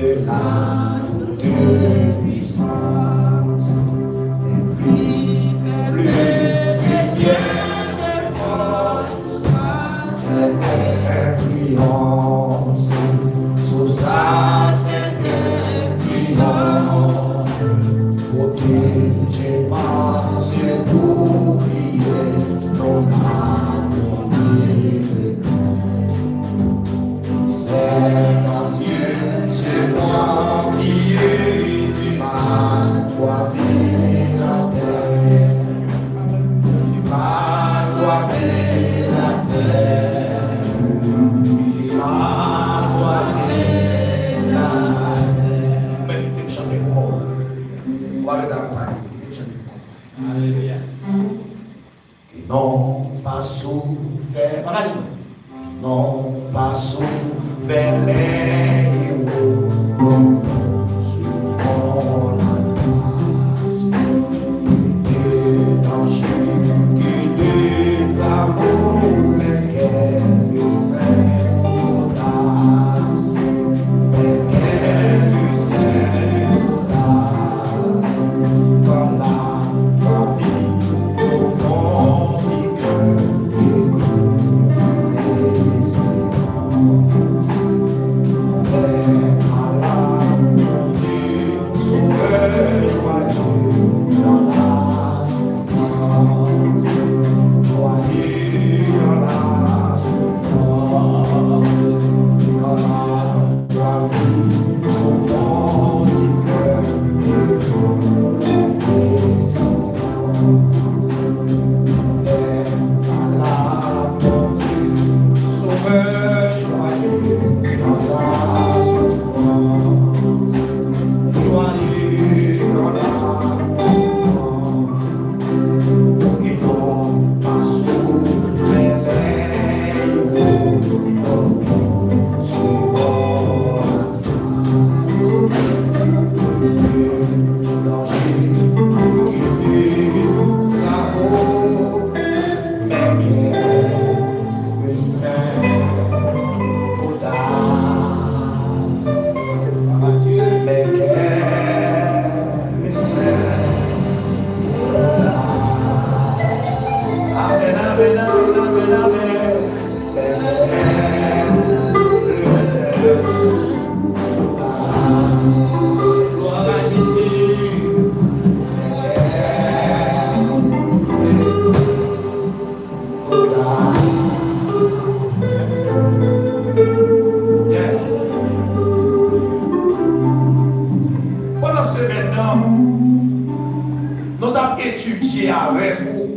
de l'amour de puissance, les plus faibles deviennent des forces, tout ça c'est influence, tout ça c'est influence, protéger par ce bouclier, ton âme c'est en Dieu, je confie du mal, doit vivre la terre, du mal doit vivre la terre, du mal doit vivre la terre. Méditez, chantez pour moi. On va les accompagner. Alléluia. Qui n'ont pas souffert. On a dit non pas souffert les héros, suivant la grâce, des dangers qui déclarent lesquels saints audaces, lesquels saints audaces, dans la vie au fond du cœur. Étudier avec vous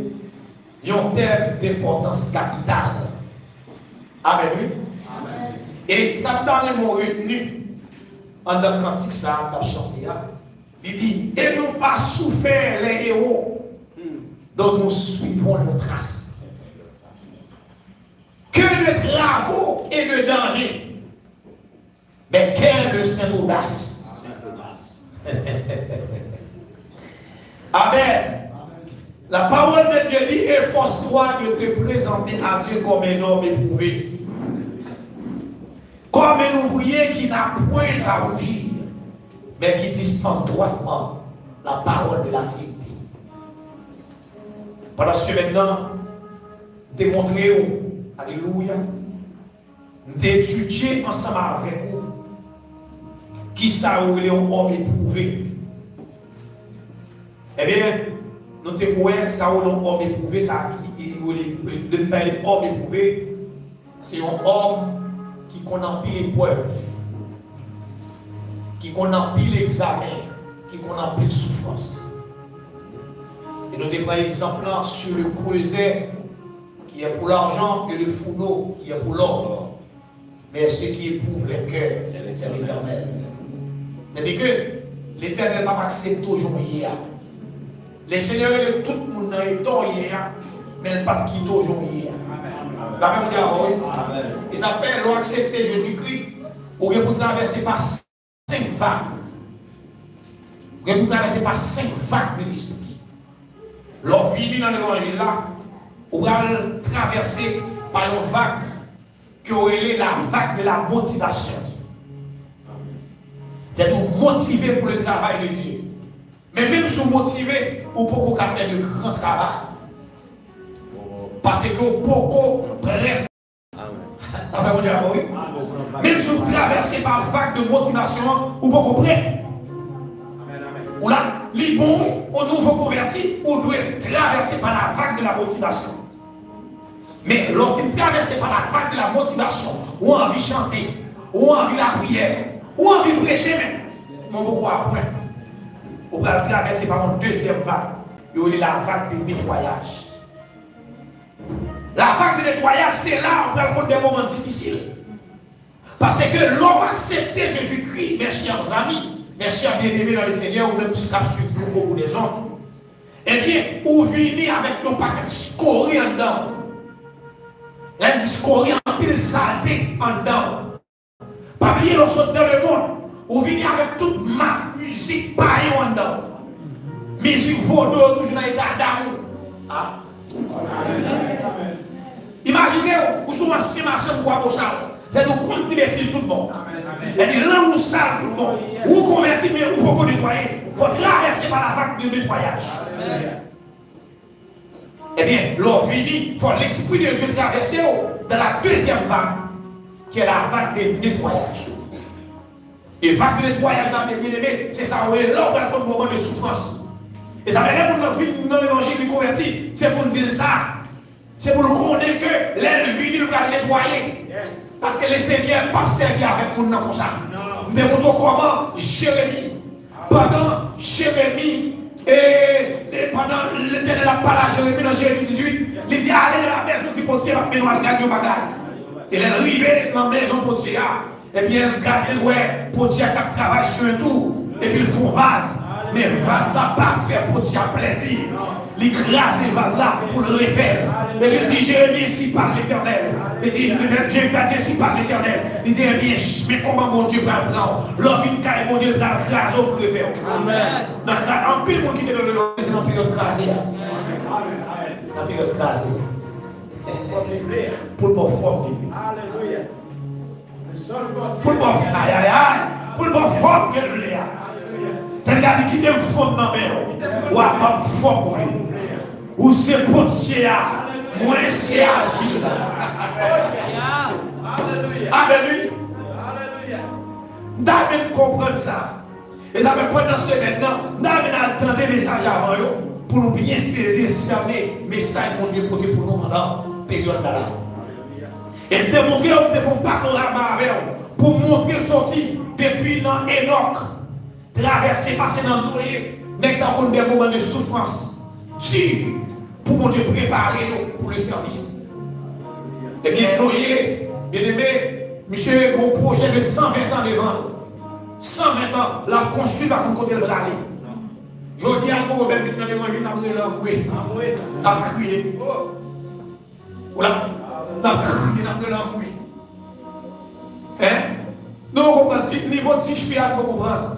un thème d'importance capitale. Amen. Et ça t'a retenu en dans le cantique ça t'a chanté. Il dit et nous pas souffert les héros dont nous suivons nos traces. Que de travaux et de dangers, mais quelle de sainte audace. Amen. La parole de Dieu dit efforce-toi de te présenter à Dieu comme un homme éprouvé, comme un ouvrier qui n'a point à rougir, mais qui dispense droitement la parole de la vérité. Pendant ce maintenant, démontrez-vous, alléluia, d'étudier ensemble avec vous qui ça où il est un homme éprouvé. Eh bien, nous te voyons ça où l'on homme éprouvé, ça de parler homme éprouvé, c'est un homme qui connaît l'épreuve, qui connaît l'examen, qui connaît souffrance. Et nous te prenons exemple sur le creuset qui est pour l'argent et le fourneau qui est pour l'or. Mais ce qui éprouve les cœurs, c'est l'Éternel. C'est-à-dire que l'Éternel va accepter aujourd'hui. Les seigneurs de tout le monde est hier, mais il pas quitter aujourd'hui. La même diable. Et ça fait l'on accepter Jésus-Christ, ou bien pour traverser par 5 vagues. Ou bien pour traverser par 5 vagues de l'esprit. L'on vit dans l'évangile là, ou bien traverser par une vague qui aurait la vague de la motivation. motivé pour le travail de Dieu. Mais même si vous motivé, vous pouvez faire de grands travail. Parce que vous pouvez prêt. Même si vous traversez par une vague de motivation, vous pouvez prêt. Ou là, les bons, au nouveau converti, on doit traverser par la vague de la motivation. Mais lorsqu'on traverse par la vague de la motivation, ou envie de chanter, ou envie de la prière, ou envie de prêcher même, on beaucoup après. On va traverser par une deuxième vague. Il y a la vague de nettoyage. La vague de nettoyage, c'est là où on prend des moments difficiles. Parce que l'homme accepte Jésus-Christ, mes chers amis, mes chers bien-aimés dans le Seigneur, ou même jusqu'à suivre beaucoup des autres. Eh bien, vous venez avec nos paquets de scories en dedans. Les discours en pile saleté en dedans. Pas oublier lorsque dans le monde, vous venez avec toute masse musique pareille en dedans. Musique vaudou, toujours dans l'état d'amour. Ah. Imaginez, vous souvent si marché pour quoi pour ça. C'est nous convertir tout le monde. Et puis là, vous savez tout le monde. Vous convertir, mais vous pouvez nettoyer. Il faut traverser par la vague de nettoyage. Eh bien, l'on finit, il faut l'Esprit de Dieu traverser dans la deuxième vague, qui est la vague de nettoyage. Et vague de nettoyage, c'est ça, où est là, on va le moment de souffrance. Et ça veut dire que dans l'évangile du converti, c'est pour nous dire ça. C'est pour nous connaître que l'aile vide nous va nettoyer. Parce que le Seigneur n'a pas servi avec nous comme ça. Nous démontrons comment Jérémie, pendant Jérémie, et pendant l'Éternel a parlé à Jérémie dans Jérémie 18, il dit aller dans la maison du potier, mais nous allons gagner au bagage. Il est arrivé dans la maison du potier, et bien il gagne le potier qui travaille sur un tour, et puis il faut vase. Mais le vase n'a pas fait potier plaisir. Il grâce le vase là pour le refaire. Et il dit Jérémie, ici par l'Éternel. Il dit Jérémie, ici par l'Éternel. Il dit eh bien, mais comment mon Dieu va le prendre? L'homme vient caille, mon Dieu va le craser pour le faire. Amen. En pile, mon qui est dans le c'est dans la période crasée. Dans la période crasée. Pour le bon forme. Alléluia. Pour le bon forme. Aïe, aïe, aïe. Pour le bon forme que nous l'ayons. C'est-à-dire qu'il y a une forme dans la main. Ou à pas une forme pour lui. Ou c'est potier, moins c'est agile. Alléluia. Nous devons comprendre ça. Et ça veut pendant ce maintenant, nous devons attendre des messages avant eux pour nous bien saisir, cerner les messages mon Dieu pour nous pendant la période de là. Et démontrer que nous devons panorama avec eux pour montrer le sorti depuis dans Enoch. Traverser, passer dans le noyer, mais ça compte des moments de souffrance dur pour mon Dieu préparer pour le service. Eh bien, noyer, bien aimé, monsieur, mon projet de 120 ans devant, 120 ans, la construit par mon côté de râler. Je dis à vous, Robert, maintenant, je vais manger l'embrouille, la crier. Voilà, la crier, l'embrouille. Hein? Nous comprenons, niveau de tige, vous comprenez.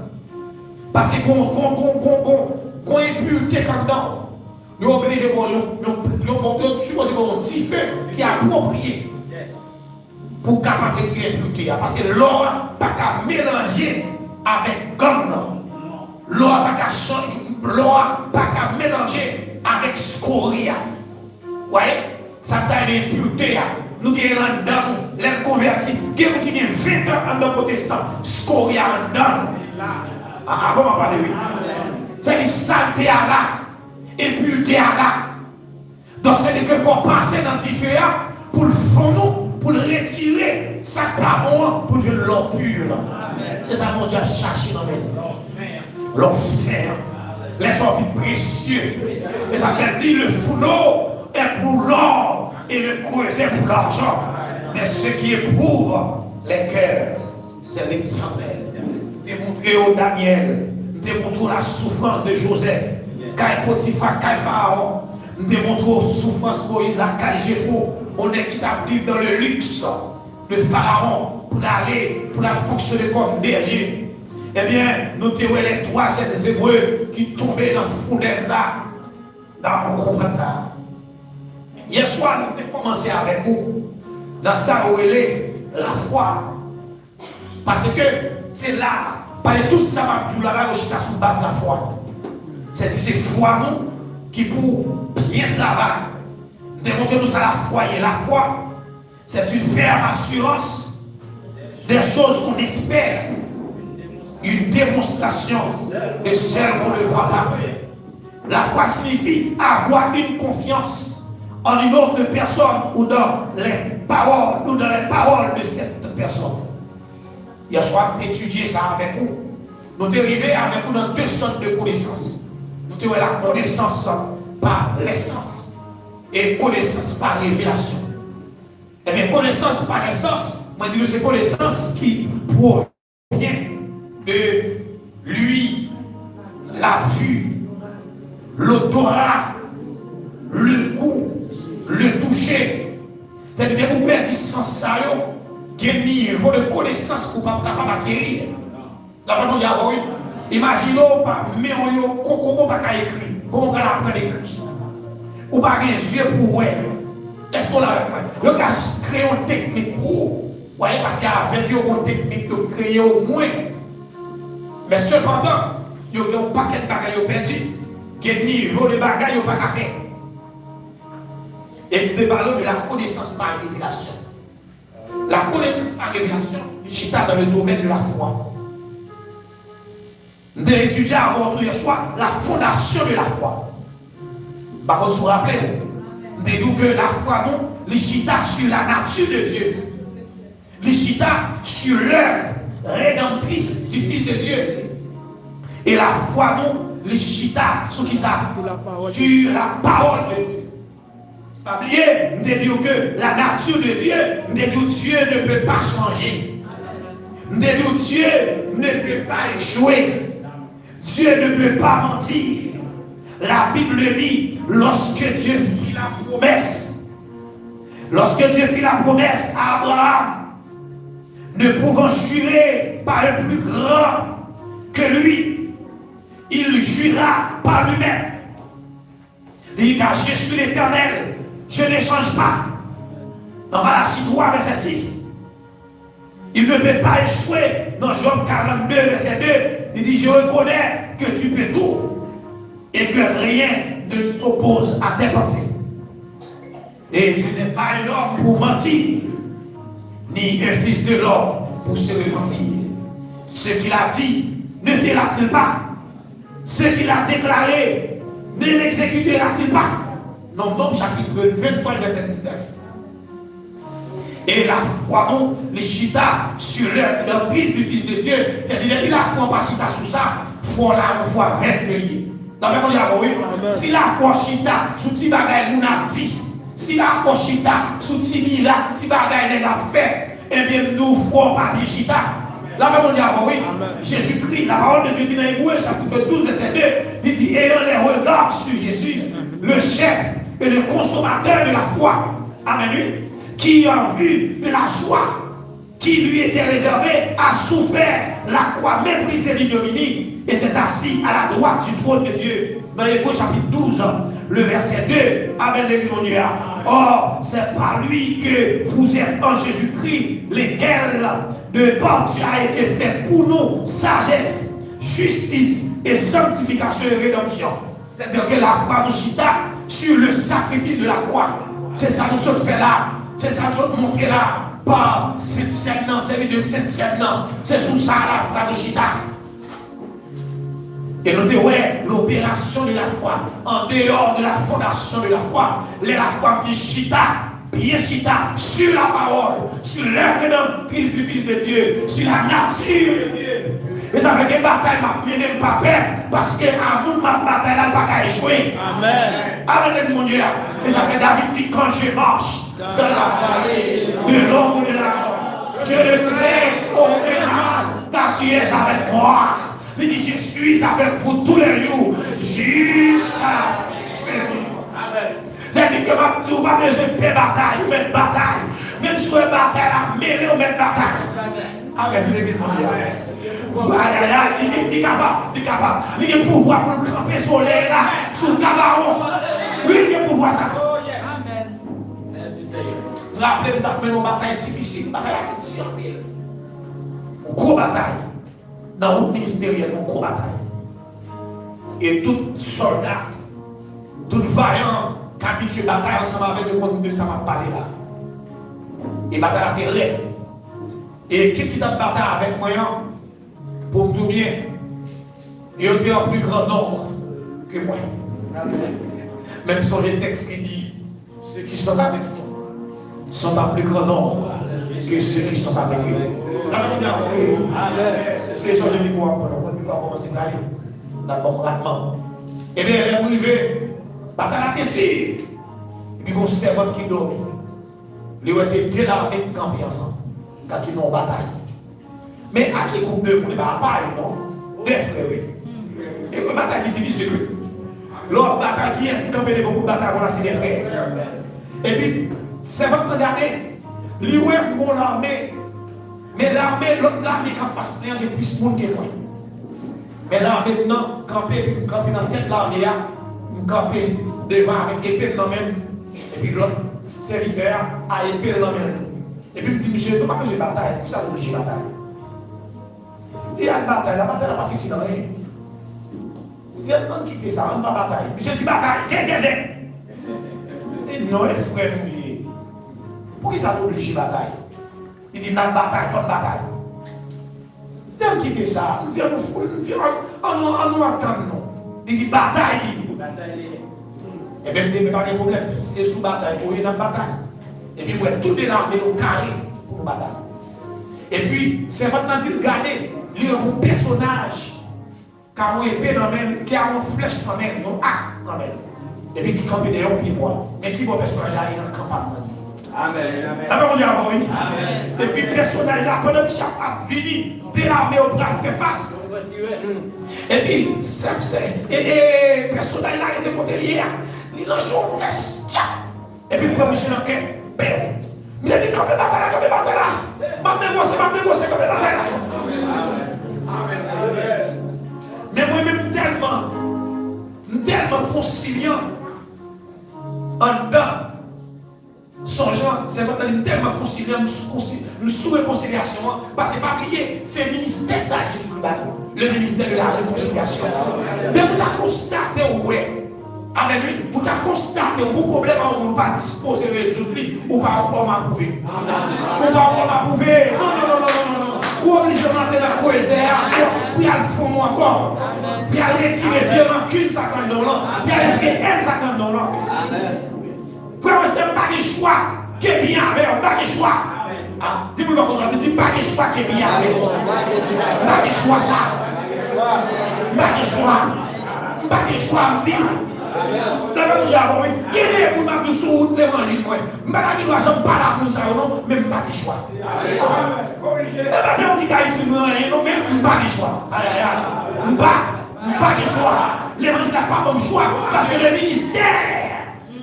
Parce qu'on est plus que dedans. Nous sommes obligés de supposer qu'on a un petit feu qui est approprié pour capable de tirer l'impureté. Parce que l'eau n'a pas qu'à mélanger avec gomme. L'eau n'a pas qu'à mélanger avec scoria. Vous voyez? Ça t'a l'impureté. Nous qui sommes là-dedans, les convertis, qui ont 20 ans en protestant, scoria en dedans. Avant de parler, c'est une saleté à là, et pureté à là. Donc, c'est qu'il faut passer dans différents pour le fond, pour le retirer, ça pas bon pour Dieu l'eau pure. C'est ça mon Dieu a cherché dans les l'enfer. Les sorties précieux. Et ça veut dire le fourneau est pour l'or et le creuset pour l'argent. Mais ce qui éprouve les cœurs, c'est l'Éternel. Démontrer au Daniel, démontrer la souffrance de Joseph, Caille Potiphar, Caille Pharaon, démontrer la souffrance de Moïse, la Caille Jétro, on est qui a vécu dans le luxe de Pharaon pour aller fonctionner comme berger. Eh bien, nous avons les trois jeunes Hébreux qui tombaient dans la fournaise là. On comprend ça. Hier soir, nous avons commencé avec vous dans ça où elle est la foi. Parce que c'est là, Parce que tout ça m'a dit là, je suis sur base de la foi. C'est foi nous qui pour bien travailler, démontrer nous ça la foi. Et la foi, c'est une ferme assurance des choses qu'on espère. Une démonstration de celles qu'on ne voit pas. La foi signifie avoir une confiance en une autre personne ou dans les paroles de cette personne. Hier soir, étudier ça avec vous. Nous sommes arrivés avec vous dans deux sortes de connaissances. Nous avons la connaissance par l'essence et connaissance par révélation. Et bien, connaissance par l'essence, moi je dis que c'est connaissance qui provient de lui, la vue, l'odorat, le goût, le toucher. C'est-à-dire que vous perdez du sens, qui est niveau de connaissance que vous ne pouvez pas acquérir. La parole de Dieu, imaginez, mais comment on va écrire, comment on va apprendre à écrire. Ou pas un yeux pour voir. Est-ce qu'on l'a le cas créer une technique pour vous. Voyez, parce qu'il y a une technique de créer au moins. Mais cependant, il y a un paquet de bagages perdus, qui est niveau de bagages qui pas faire. Et nous parlons de la connaissance par révélation. La connaissance par révélation, je dans le domaine de la foi. Nous avons étudié avant hier soir la fondation de la foi. Par contre, vous vous rappelez, nous avons dit que la foi, non, les chita sur la nature de Dieu. Les chita sur l'œuvre rédemptrice du Fils de Dieu. Et la foi, non, les chita sur qui ça? Sur la parole de Dieu. Pas oublier, nous avons dit que la nature de Dieu, nous avons dit que Dieu ne peut pas changer. Nous avons dit que Dieu ne peut pas échouer. Dieu ne peut pas mentir. La Bible dit, lorsque Dieu fit la promesse à Abraham, ne pouvant jurer par le plus grand que lui, il jura par lui-même. Il dit, car je suis l'Éternel, je ne change pas. Dans Malachie 3, verset 6. Il ne peut pas échouer. Dans Job 42, verset 2, il dit, je reconnais que tu peux tout et que rien ne s'oppose à tes pensées. Et tu n'es pas un homme pour mentir, ni un fils de l'homme pour se repentir. Ce qu'il a dit, ne fera-t-il pas? Ce qu'il a déclaré, ne l'exécutera-t-il pas? Nombre chapitre 23, verset 19. Et la foi, non, les chita sur l'emprise du Fils de Dieu. Il la foi pas chita sous ça, foi là, on voit 20 liés. La même oui. Si la foi chita sous petit bagay, nous a dit. Si la foi chita sous petit miracle, petit bagay, nous a fait, eh bien, nous foi pas bien chita. La même oui. Jésus-Christ, la parole de Dieu dit dans Hébreux, chapitre 12, verset 2, il dit, ayant les regards sur Jésus, le chef et le consommateur de la foi. Amen. Qui a vu de la joie qui lui était réservée, a souffert la croix méprisée de l'ignominie et s'est assis à la droite du trône de Dieu. Dans Hébreux chapitre 12, le verset 2, Amen les Dieu. Or, c'est par lui que vous êtes en Jésus-Christ, lesquels de par Dieu a été fait pour nous sagesse, justice et sanctification et rédemption. C'est-à-dire que la foi nous chita sur le sacrifice de la croix. C'est ça nous se fait là. C'est ça que je montre là, par cette scène, c'est de cette scène, c'est sous ça la foi de Chita. Et nous disons, ouais, l'opération de la foi, en dehors de la fondation de la foi, la foi qui bien Chita, sur la parole, sur l'œuvre d'un Fils du Fils de Dieu, sur la nature de Dieu. Et ça fait que la bataille m'a mené pas peur, parce que à nous, ma bataille n'a pas qu'à échouer. Amen. Amen, mon Dieu. Et ça fait David dit, quand je marche dans la vallée de l'ombre de la mort, je ne crains aucun mal, car tu es avec moi. Il dit, je suis avec vous tous les jours, jusqu'à la fin. C'est-à-dire que ma tout pas besoin de bataille, ou mettre bataille. Même si vous avez bataille, la mêlée ou mettre bataille. Avec l'église mondiale. Il est capable. Il a pouvoir pour camper soleil là, sous le cabaron. Oui, il a pouvoir ça. Rappelez-vous, nous avons une bataille difficile, une bataille difficile. Une grosse bataille. dans le ministériel, nous combattons. Et tout soldat, tout vaillant, qui habitué à bataille ensemble avec le monde de ça m'a parlé là. Et bataille à terre. Et l'équipe qui t'a bataille avec moi, pour me tout bien, et on est en plus grand nombre que moi. Même sur les textes qui dit, ceux qui sont avec nous sont en plus grand nombre que ceux qui sont avec eux. Est-ce que les gens de micro pour commencer à aller d'abord rapidement? Eh bien, elle est arrivée, bataille à tête, et puis on servante qui dormit. Les c'est deux l'armée qui campent ensemble, quand ils ont bataille. Mais à qui groupe de monde, il va pas, non? Des frères, oui. Et que bataille qui dit, c'est que l'autre bataille qui est-ce qui campait beaucoup de batailles, c'est des frères. Et puis, servante regardez, lui, ouais, pour l'armée, mais l'armée, l'autre l'armée qui a fait plein de plus de monde que moi. Mais l'armée, non, camper dans la tête de l'armée, camper devant avec épée dans la main. Et puis l'autre serviteur a épée dans la main. Et puis il me dit, monsieur, tu n'as pas besoin de bataille, pour ça, vous avez bataille. Il dit, la bataille n'a pas fini dans rien. Il dit, on va quitter ça, on va bataille. Monsieur dit, bataille, qu'est-ce. Il dit, non, frère, pourquoi ça t'oblige à bataille? Il dit, non, bataille, faut bataille. T'aimes quitter ça, on dit, on nous attend, non. Il dit, bataille. Et bien, il n'y a pas de problème, c'est sous bataille, pour y aller dans la bataille. Et puis, moi, tout est l'armée au carré pour nous bataille. Et puis, c'est maintenant dit, regardez, il y a un personnage qui a une épée dans la main, qui a une flèche dans la main, un arc dans la main. Et puis, qui campe derrière un pied-bois. Mais qui va personnage là, il est dans le campement. Amen. Amen. On dit avant, oui. Amen. Et puis, le personnage là, pendant que chaque a fini, dès l'armée au bras, fait face. Et puis, le personnage là, il était côté lié. Il lance son flèche. Et puis, le premier chien, il a dit, comme bataille là. Je vais négocier comme bataille là. Mais moi-même, tellement conciliant en dedans. Son genre, c'est vraiment tellement conciliant, une sous-réconciliation, parce que pas oublier, c'est le ministère ça, Jésus-Christ, le ministère de la réconciliation. Mais vous avez constaté, ouais. Amen. Vous avez constaté vos problèmes, vous ne pas disposer de résoudre, ou pas encore m'approuver. Ou pas encore m'approuver. Non. Vous obligez de rentrer dans la croisière, puis à le fond encore. Puis à retirer bien rancune, $50. Puis à retirer elle, $50. Frère, c'est pas de choix qui est bien avec, pas de choix. Dis-moi comment on dit, pas de choix qui est bien avec. Pas de choix ça. Pas de choix. Pas de choix, me dit. Là, vous dites, qui est pour nous sous les manger, moi. Je ne vais pas là pour ça, non, même pas de choix. Et bien, on dit qu'il n'y a rien, non, même pas de choix. Pas de choix. L'évangile n'a pas bon choix, parce que le ministère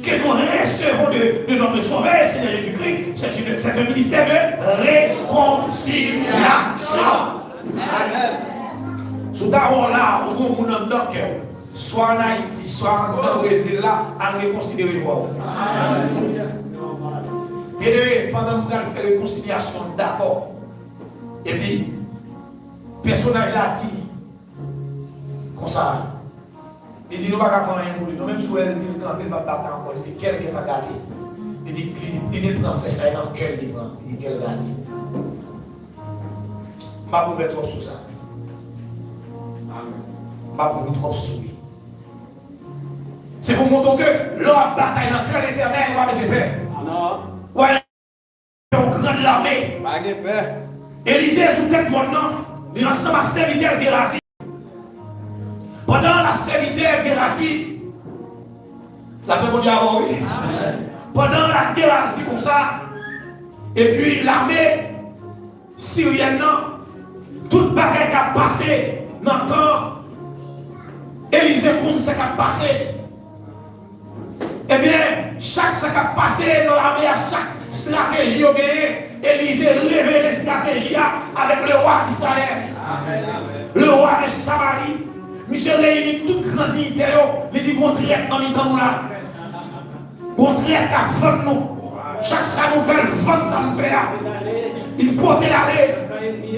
que nous recevons de notre Sauveur, Seigneur Jésus-Christ, c'est un ministère de réconciliation. Sous ta rôle là, vous avez un dans le cœur. Soit en Haïti, soit dans le Brésil, là, à réconcilier vous. Bien aimé, pendant que nous allons faire réconciliation, d'accord. Et puis, le personnage là dit, comme ça, il dit, nous ne pouvons pas faire rien pour lui. Nous, même si elle dit, quand il va battre encore, il dit, quelqu'un va garder. Il dit, il prend flèche, il dans le cœur, il prend, il dit, quel garde. Je ne vais pas pouvoir trop sur ça. Je ne vais pas pouvoir trop sur lui. C'est pour montrer que l'homme bataille dans le cœur éternel, il va baisser peur. Non. Ouais, on grande l'armée. Pas de peur. Élisée sous tête maintenant, il ensemble à serviteur Gérasie. Pendant la serviteur Gérasie, la paix mondiale avant oui. Pendant la Gérasie comme ça, et puis l'armée syrienne, toute bagaille qui a passé dans le temps, Élisée compte ce qui a passé. Eh bien, chaque ce qui a passé dans l'armée, à chaque stratégie au gagné, Élisée révèle les stratégies avec le roi d'Israël, le roi de Samarie. Monsieur réunit toute grande dignité, il dit qu'on traite dans les temps là. On traite à vendre nous. Chaque ça nous fait le vendre, ça nous fait. Il porte l'aller.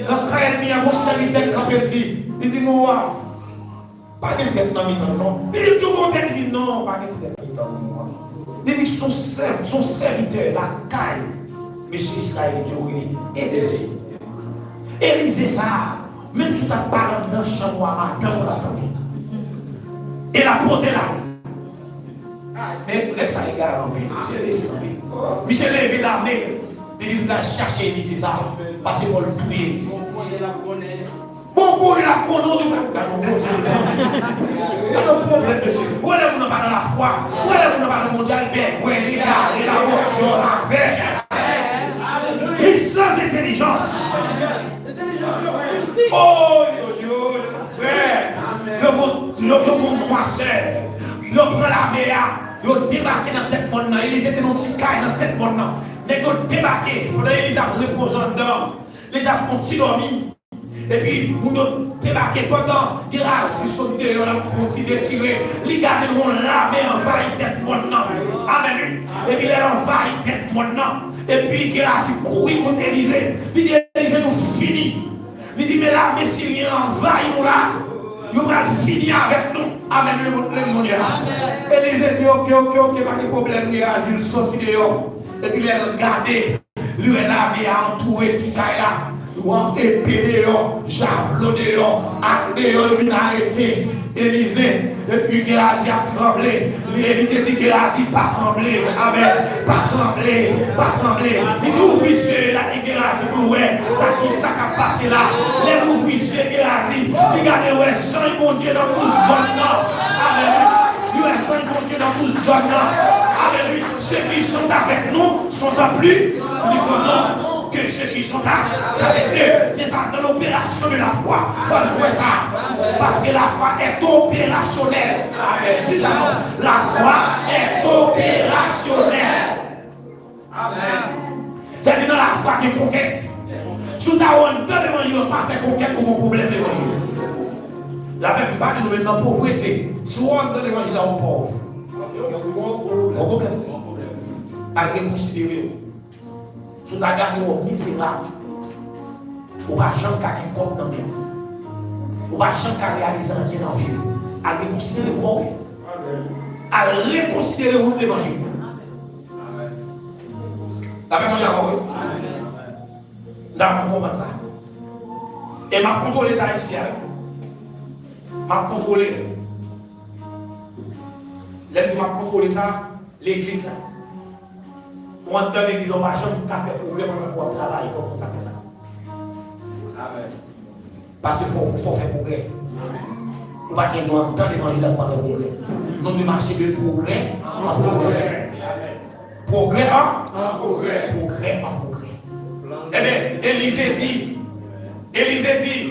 Dans le cas ennemi, mon serviteur qui dit, il dit, moi, pas de traite dans mi-temps, non. Il dit, tout le monde dit, non, pas de traite dans mi-temps. Il dit, son serviteur, la caille, monsieur Israël, il dit, Élisée, ça, même si tu n'as pas dans le chambre à matin, on l'attendait. Et la porte est là. Mais laisse ça égarer en paix. Monsieur laisse en paix. Monsieur levé l'armée. Il va chercher Élisée ça. Parce qu'il faut le tuer Élisée. Bon, on est la connaît du dans nos problèmes, monsieur. Où est-ce qu'on n'a pas dans la foi? Où est-ce qu'on n'a pas dans le mondial bien? Où est les gars? Et la voiture, la verre. Mais sans intelligence. Oh, yo, yo. Le bon croisseur. Le prend la mer. Ils ont débarqué dans la tête de monde. Ils étaient dans le petit caille dans la tête de monde. Mais ils ont débarqué. Ils ont reposé dedans. Les a font dormir. Et puis, ils ont débarqué pendant qu'ils ont sorti de l'ont tiré. Les gars, ils ont lavé envahi la tête de monde. Amen. Et puis, ils ont envahi la tête de monde. Et puis, ils ont couru contre Élisée. Il dit, Élisée, nous finissons. Il dit, mais l'armée syrienne envahit nous là. Ils vont finir avec nous. Amen. Élisée dit, ok, pas de problème. Il a sorti dehors. Et puis, il a regardé. Lui, l'armée a entouré Tikaï là. Épée dehors, javelot dehors, arc dehors, il vient arrêter Élisée. Et puis Géasi a tremblé. Élisée dit Géasi pas tremblé. Amen. Pas tremblé, pas tremblé. Il ouvre les yeux là, et Géasi pour ouais, ça qui ça a passé là. Les ouvre les yeux Géasi. Regardez ouais, sang bon Dieu dans toute zone là. Amen. Il y a sang bon Dieu dans toute zone là. Amen. Ceux qui sont avec nous sont en plus. Que ceux qui sont avec eux, c'est ça, dans l'opération de la foi. Il faut trouver ça. Parce que la foi est opérationnelle. Amen. C'est ça, non? La foi est opérationnelle. Amen. C'est-à-dire dans la foi qui est conquête. Si tu as un temps de manger, tu n'as pas fait conquête pour mon problème de manger. La même pas de nous maintenant pauvreté. Si on a un temps de manger, là, on est pauvre. Mon problème. À reconsidérer. Si tu as gagné au misérable, ou pas jamais qu'à un compte dans le même, ou pas jamais qu'à réaliser un bien dans le vie, à reconsidérer vous, à reconsidérer vous l'évangile. La même manière, oui. Là, on comprend ça. Et m'a contrôlé ça ici. M'a contrôlé. L'aide m'a contrôlé ça, l'église là. On entend l'église, on va jamais faire progrès pendant qu'on travaille, comme ça fait ça. Parce qu'il faut faire progrès. On va qu'il y ait un temps d'évangile pour faire progrès. Nous devons marcher de progrès en progrès. Progrès en progrès. Progrès en progrès. Eh bien, Élisée dit,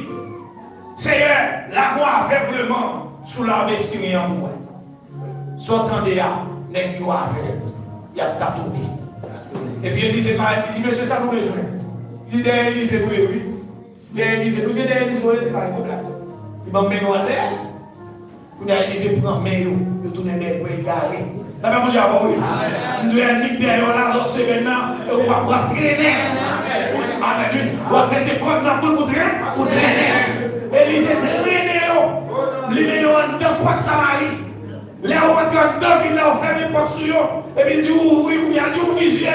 Seigneur, la moi aveuglement sous l'armée syrienne pour moi. Sortant de là, les gens aveugles, il y a tatouré. Et puis Élisée dit, monsieur, ça nous besoin. Il dit, Élisée, oui. Élisée, nous dit, Élisée, on est pas un problème. Il va me mettre en l'air. Vous avez Élisée pour me mettre, vous tournez les bras égarés. La même chose, oui. Nous devons mettre derrière là, l'autre semaine, et on va traîner. Amen. On va mettre des côtes dans le pour traîner. Élisée traîner, lui met en dedans, pas de Samarie. Les on rentre en dedans, il a fermé les portes sur eux. Et puis il dit, oui, il a dit, ouvre les yeux.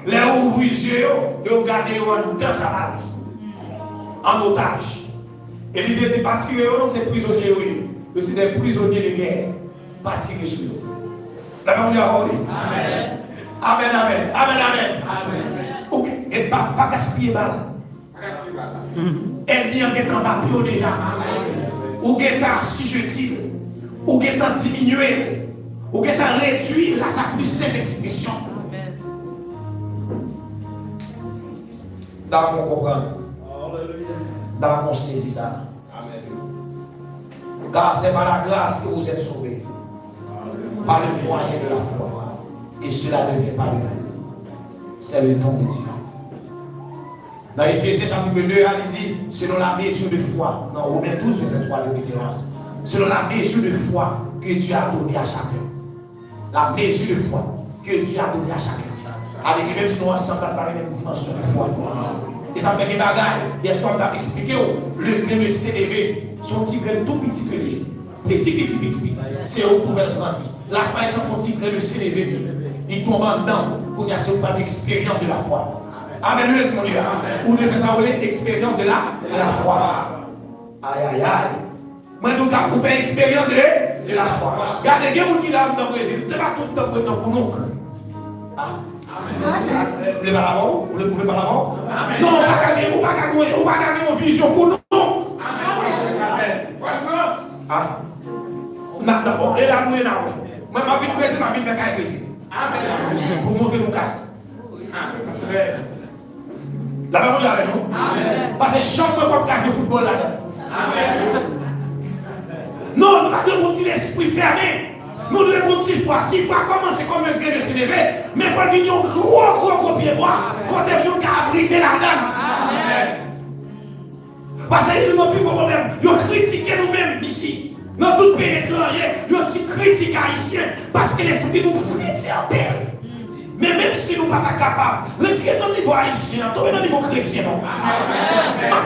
Les ouvre les yeux, et on garde dans Samarie. En otage. Élisée dit, pas tirer, non, c'est prisonnier, oui. C'est des prisonniers de guerre. Pas tirer sur eux. La même chose, oui. Amen. Amen. Ok, et pas gaspiller balle. Elle vient d'être en bas déjà. Ou qu'elle si je tire. Ou qu'elle t'a diminué. Ou qu'elle t'a réduit là, sa plus simple expression. Dans mon comprendre. Dans mon saisir ça. Car c'est par la grâce que vous êtes sauvés. Par le moyen de la foi. Et cela ne vient pas de vous. C'est le don de Dieu. Dans Éphésiens chapitre 2, il dit, selon la mesure de foi, dans Romains 12, verset 3 de référence, selon la mesure de foi que Dieu a donné à chacun. La mesure de foi que Dieu a donné à chacun. Avec même si nous ensemble, dans la même dimension de foi. Et ça fait des bagailles. Hier soir, on a expliqué le grain de s'élever. Son petit grain tout petit que lui. Petit. C'est où pour faire grandir. La foi est un petit grain de s'élever. Il tombe en dedans. Qu'on y a ce pas d'expérience de la foi. Amen. Ou de faire ça, l'expérience de la foi. Aïe. Moi, donc, vous faites expérience de la foi. Regardez, il y a des gens qui sont dans le Brésil. Ce n'est pas tout le temps pour nous. Vous voulez pas l'avant? Vous ne pouvez pas l'avant? Non, on va gagner une vision pour nous. Ah. D'abord, et là, nous sommes là. Moi, ma vie de Brésil, ma vie de faire Brésil. Pour montrer mon cas. La parole est avec nous. Parce que chaque fois qu'on gagne le football là-dedans. Non, nous devons avoir l'esprit fermé. Nous devons avoir petit foi. Petit foi commence comme un grain de s'élever. Mais il faut qu'il y ait un gros pied droit. Quand il y a un qui a abrité là-dedans. Parce que nous n'avons plus de problème. Ils ont critiqué nous-mêmes ici. Dans tout pays étranger, ils ont critiqué les Haïtiens. Parce que l'esprit nous critique en paix. Mais même si nous ne sommes pas capables, retirer dans le niveau haïtien, tomber dans le niveau chrétien.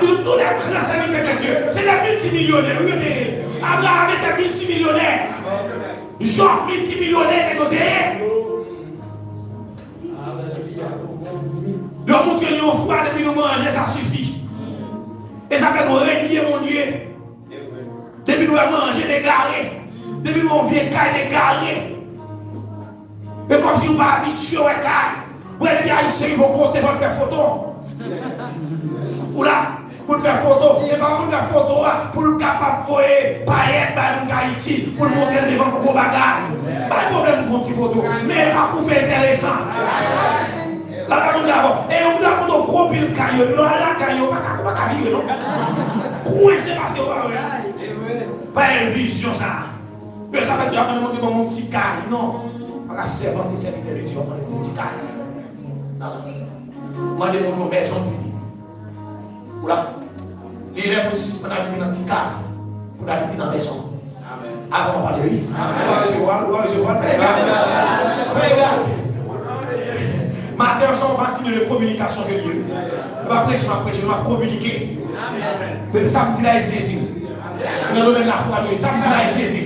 Tous les grands serviteurs de Dieu, c'est des multimillionnaires. Abraham était multimillionnaire. Jean multimillionnaire et côté. Nous montrons que nous avons froid depuis nous manger, ça suffit. Et ça fait nous régler mon Dieu. Depuis nous avons mangé des garés. Depuis nous avons vu des garés. Mais comme si nous ne sommes pas habitués au caille. Vous avez des haïtiens qui vont compter pour faire photo. Ou là, pour faire photo. Et pas pour faire photo, pour le capable de voir paillettes dans Haïti, pour le montrer devant le gros bagage. Pas de problème pour faire une photo. Mais pas pour faire intéressant. Là, et on a pour gros pile caillou. Nous allons à la caillou, pas vivre, non? Comment c'est passé au bas? Pas une vision, ça. Mais ça va dire, on va monter mon petit caillou, non? La servante et serviteur de Dieu, on a des petits cartes. Moi, je demande aux maisons de vie. Voilà. Il est possible pour habiter dans le petit cartes, pour habiter dans la maison. Avant de parler, oui. On va recevoir. Matin, on va partir de la communication de Dieu. On va prêcher, on va communiquer. Le samedi, là, il est saisi. Dans le domaine de la foi, le samedi, là, il est saisi.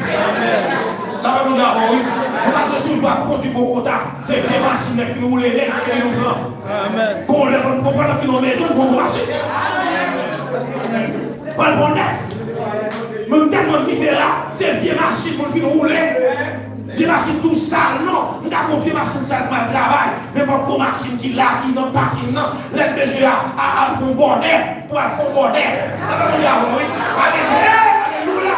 Là, on va toujours conduire pour quota. C'est les machines qui nous roulent, qui nous prennent. Qu'on lève, on comprend que nos maisons vont marcher. Pas le bon neuf. Même tellement misérable, c'est les vieilles machines qui nous roulent. Les machines tout sales, non. On a confié machine sale pour le travail. Mais il faut que machine qui là, qui n'ont pas, qui n'ont. Les besoins à un bordel, pour un bordel. Alléluia. Alléluia.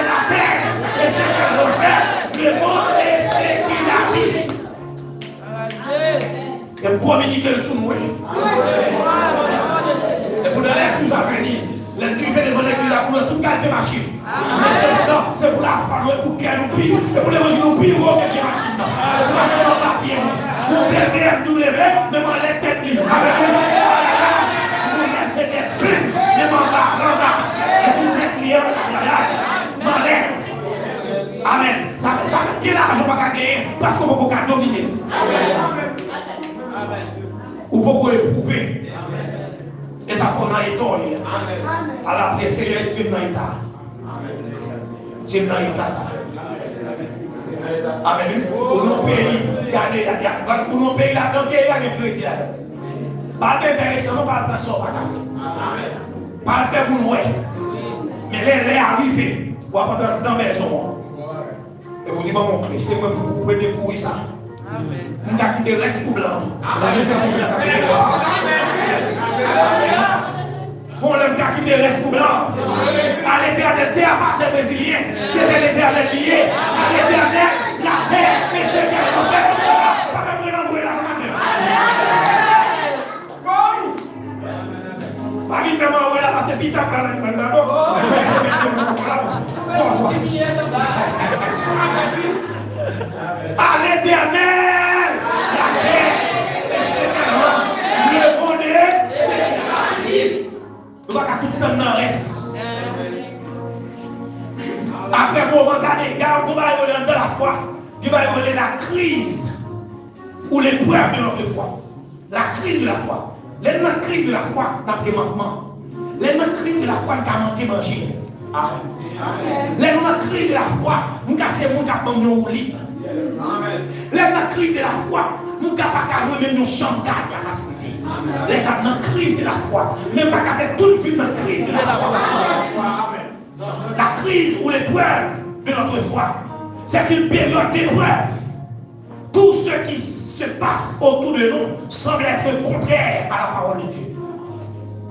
La terre. Et ce que l'on fait, le monde est ce qu'il a mis. Et pour communiquer le sous-nous. Et pour donner les choses à venir. Les duvet devant l'église pour toute qualité de machine. Mais c'est pour la foi, pour qu'elle nous pille. Et pour les manger nous pille, pour qu'elle machine. Pour machine dans le papier. Pour BMW, même en les têtes libres. Pour Mercedes-Benz, même en bas. Et si vous êtes client, amen. Ça fait quel argent on va gagner parce qu'on ne peut pas dominer. Ou pourquoi éprouver. Et ça fait un état. À la place, Seigneur, tu es dans l'état. Tu es dans l'état ça. Amen. Pour nos pays, regardez, pour nos pays là-dedans, il y a des présidents. Pas d'intéressant, pas de ça, pas de pas de faire pour nous. Mais les arrivés, pour apporter dans la maison. Et vous dites, mon clé, c'est moi pour couper des couilles ça. Nous avons quitté le reste pour blanc. On a quitté le reste pour blanc. À l'éternel, terre à part des Brésiliens. C'était l'éternel lié. À l'éternel, la paix, c'est ce qu'elle a fait. Pas comme nous là. Pas qu'il fait moi là parce que Pita prend un candidat. À l'éternel, la paix, et ce le bonheur, c'est la vie. Nous allons tout le temps dans reste. Après un moment donné, on va aller dans la foi, il va aller la crise ou l'épreuve de notre foi. La crise de la foi. Les dans crise de la foi, n'a pas manquement. Les dans crise de la foi, n'a manqué manger. Les dans crise de la foi, nous casser mon cap dans lit. Les dans crise de la foi, nous cap pas même nos chambres à facilité. Les dans crise de la foi, même pas faire tout le film dans crise de la foi. La crise ou l'épreuve de notre foi, c'est une période d'épreuve. Tout ce qui se passe autour de nous semble être contraire à la parole de Dieu.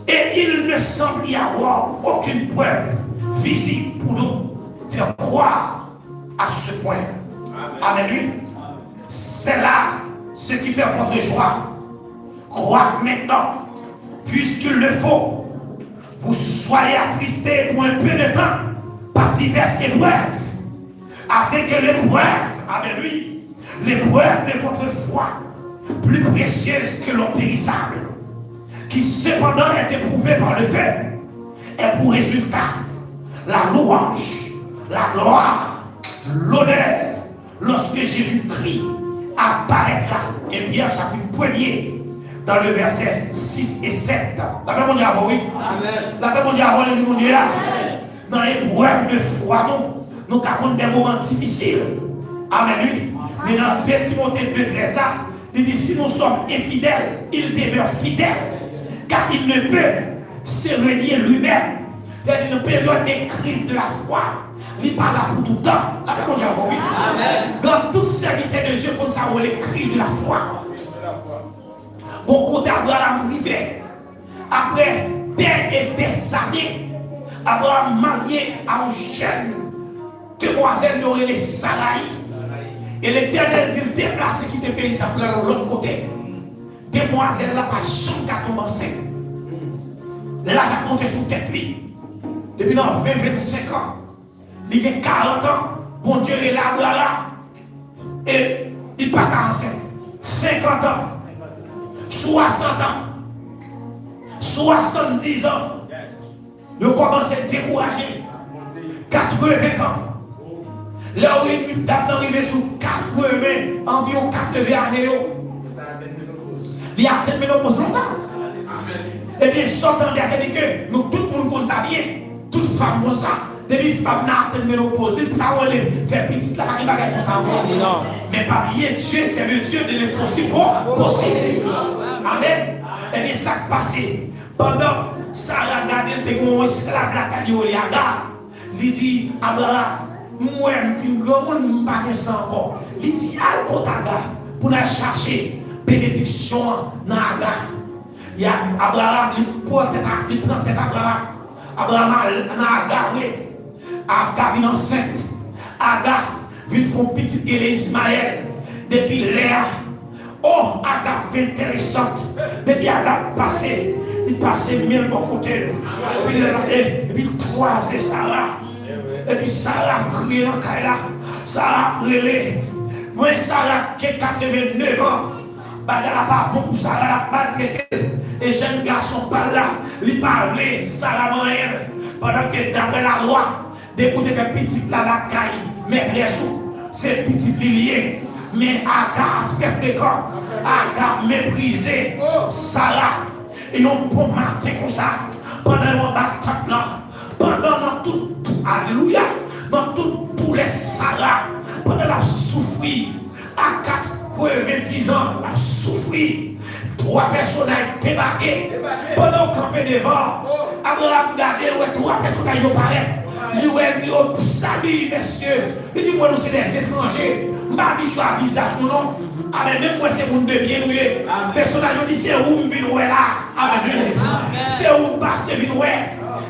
Et il ne semble y avoir aucune preuve visible pour nous faire croire à ce point. Amen. C'est là ce qui fait votre joie. Croire maintenant, puisqu'il le faut, vous soyez attristés pour un peu de temps par diverses épreuves, avec l'épreuve, amen lui, l'épreuve de votre foi, plus précieuse que l'eau périssable, qui cependant est éprouvée par le feu, est pour résultat la louange, la gloire, l'honneur, lorsque Jésus-Christ apparaîtra. Et bien, chapitre 1er, dans le verset 6 et 7. La paix mondiale, oui. Amen. La paix mondiale, le monde là. Dans l'épreuve de foi, nous avons des moments difficiles. Amen, oui. Mais dans 2 Timothée 2,13 là, il dit si nous sommes infidèles, il demeure fidèle, car il ne peut se renier lui-même. C'est-à-dire une période de crise de la foi. Il n'est pas là pour tout le temps. La paix mondiale, oui. Amen. Dans toute serviteur de Dieu, comme ça, on les crises de la foi. Bon côté Abraham arrivé. Après des et des années, Abraham marié à un jeune demoiselle de Sarai. Et l'Éternel dit déplacer qui te pays ça de l'autre côté. Demoiselle là pas jamais commencé. Là j'ai monté sur tête lui. Depuis dans 20-25 ans, il a 40 ans, bon Dieu est là Abraham. Et il pas 45, 50 ans. 60 ans, 70 ans, ils ont commencé à décourager. 80 ans. Là où ils arrivé sur 80, environ 80 années. Il a atteint ménopause longtemps. Et bien, sortant derrière que nous, tout le monde connaît ça bien. Toute femme comme ça. Depuis femme n'a atteint ménopause, ça va faire petite la bagaille comme ça encore. Mais pas oublier, Dieu, c'est le Dieu de l'impossible possible. Amen. Et bien, ça qui passé. Pendant Sarah regardait le esclave la Agar, il dit Abraham, moi, je suis un grand monde, je ne pas encore. Il dit al côté Agar pour aller chercher bénédiction dans Agar. Il y a Abraham, il prend tête Abraham. Abraham a agarré. Agar vient enceinte. Agar vient faire petit et Ismaël. Depuis l'air. Oh, Agar fait intéressante. Depuis Agar passé, il passait mille bon côté. Et puis il croisait Sarah. Et puis Sarah criait dans Kaila. Sarah brûlait. Moi, Sarah qui a 89 ans. Bagala pas bon pour Sarah, pas traité. Et jeune garçon par là, il parlait, Sarah Moël. Pendant que d'après la loi, dès que tu fais petit là, la caille, mais bien sûr, c'est petit lié. Mais Agar fait fréquent, Agar méprisé Sarah. Et on peut marcher comme ça, pendant le bataille là, pendant tout, alléluia, dans tous les Sarah, pendant la souffrir, à 90 ans, la souffrir. 3 personnages débarqués pendant qu'on campait devant. Abraham regardait, 3 personnages apparaissent. Il dit, salut, messieurs. Il dit, moi, nous sommes des étrangers. Je ne suis pas à visage, non. Amen. Même moi, c'est mon de bien noué. Personnage dit, c'est où je viens là. Amen. C'est où je passe,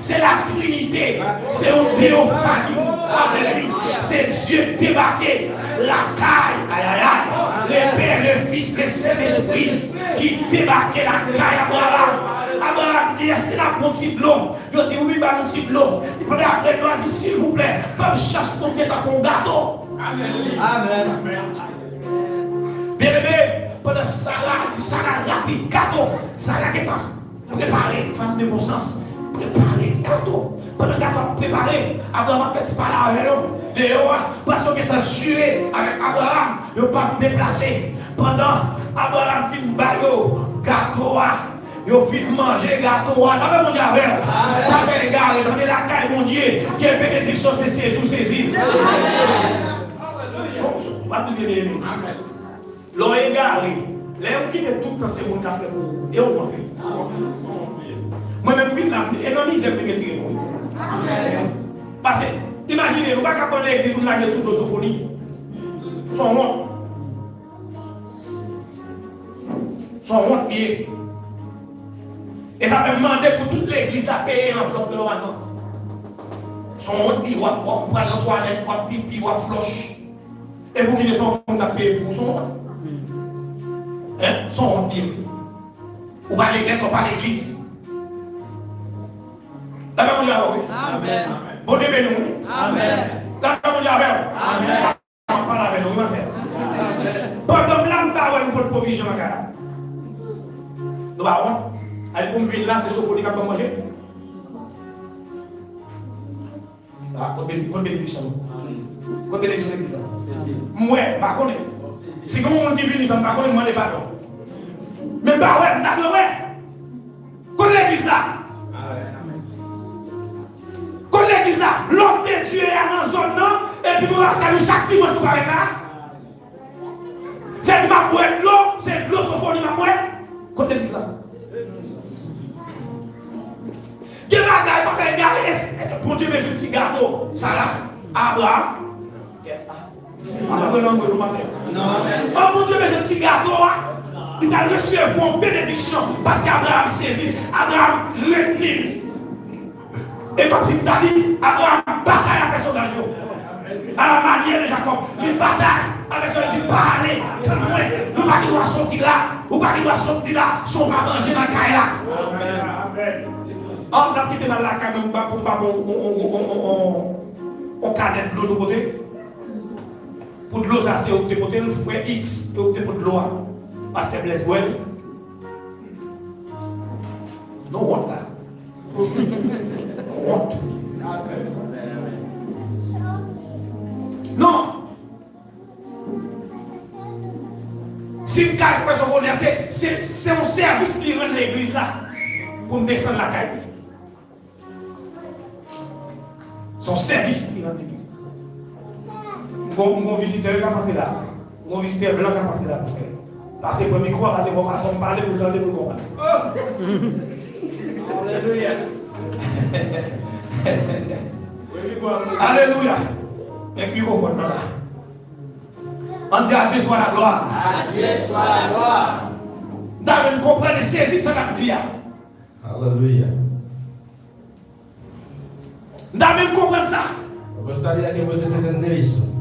c'est la Trinité. C'est un théophanie. Amen. C'est Dieu débarqué. La caille. Aïe, aïe, aïe. Le Père, le Fils, le Saint-Esprit qui débarquait la caille Abraham. Abraham dit, est-ce qu'il a un petit de l'eau? Il dit, oui, bah, un petit de l'eau. Il peut après, il dit, s'il vous plaît, pas me chasse ton tête dans ton gâteau. Amen. Amen. Bien aimé, pendant Sarah, dit Sarah rapide, gâteau. Sarah qui est préparée, femme de bon sens, préparée, gâteau. Pendant le gâteau préparé, Abraham a fait par là avec nous. Parce qu'il était juré avec Abraham, il ne pas déplacer. Pendant Abraham fin bayo, gâteau, Yo fin manger gâteau, t'as mon Dieu avec. T'as fait égaré, t'as mis la caille mon Dieu, qui est bénédiction, c'est sous saisine. L'on est égaré. Les gens qui étaient tout le temps, c'est mon café pour vous. Et on montre. Moi-même, je suis là, et j'aime retirer moi. Parce que, imaginez, nous ne pouvons pas prendre l'église pour la sous dosophonie. Son honte. Son honte bien. Et ça fait demander pour toute l'église à payer l'enveloppe de l'orateur. Son honte bien, on va prendre la toilette, on va pipi, on va floche. Et vous qui ne sont pas payés pour son honte. Hein? Son honte bien. Ou pas l'église, ou pas l'église. La même on y a Amen. Bon Dieu béni. Amen. La même on y a Amen. On parle avec nous. Pendant que l'âme pas une bonne provision en cas. Nous allons. Allez pour me venir là, c'est Sophonie qui va manger. Ah, bonne bénédiction. Bonne bénédiction de l'église. Moi, par contre, si comme on dit venir, ça ne va pas demander pardon. Mais bah ouais, d'accord, ouais. Comme l'église là. Comme l'église là, l'homme de Dieu est dans la zone, non? Et puis nous allons chaque dimanche nous parler là. C'est de ma boîte de l'eau, c'est de l'eau Sophonie ma boîte. Comme l'église là. Quel bagaille pas faire gagner? Mon Dieu, mais un petit gâteau. Sarah, Abraham. Oh mon Dieu, mais un petit gâteau. Il a reçu une bénédiction parce qu'Abraham saisit, Abraham retenu. Et comme si tu as dit, Abraham bataille avec son argent. À la manière de Jacob, il bataille avec son argent, il parle. Nous ne pouvons pas sortir là, ou pas qu'il doit sortir là, son va manger dans la caille là. Amen. On a quitté dans la caille pour pas on canette de l'eau de côté. Pour de l'eau, ça c'est opté pour le frère X, et opté pour de l'eau. Parce que blesse well. Non, honte là. Honte. Non. Si le cas est c'est un service qui rend l'église là pour me descendre la caille. Son service qui rend l'église. Mon visiteur qui a rentré là. Mon visiteur blanc qui a rentré là. Parce que pour le micro, parce que pour parler, pour tenter pour comprendre. Alléluia. Alléluia. Et puis, on va là. On dit à Dieu soit la gloire. À Dieu soit la gloire. David comprend et saisit ce qu'on dit. Alléluia. David comprend ça. Eu gostaria que você se entendesse isso.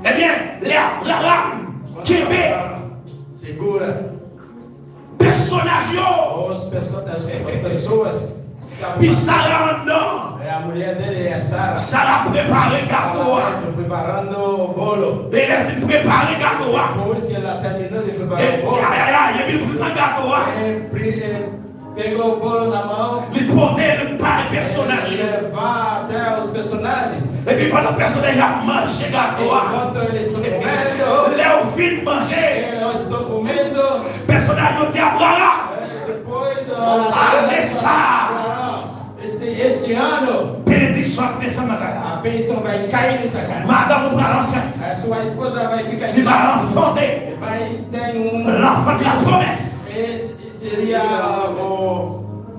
Eh bien, les Abraham, Québec, Segura personnage, as pessoas. puis Sarah en dedans. É a mulher dele, é a Sara. Sarah préparé gâteau. Preparando o bolo. Elle a préparé gâteau. Depois que ela terminou de preparar Et o bolo, puis il prend gâteau. pegou o bolo na mão. Il portait le pain personnage. Levar até os personagens. Et puis pendant que le personnage a mangé gâteau. Enquanto eles estão comendo, Léo fin manger. eu estou comendo. Personnage dit Abraham. Depois, este ano, bénédiction descend dans a la bênção vai cair nessa casa. madame para l'enceinte. A sua esposa vai ficar Il va enfanter vai ter l'enfant de la promesse. Esse seria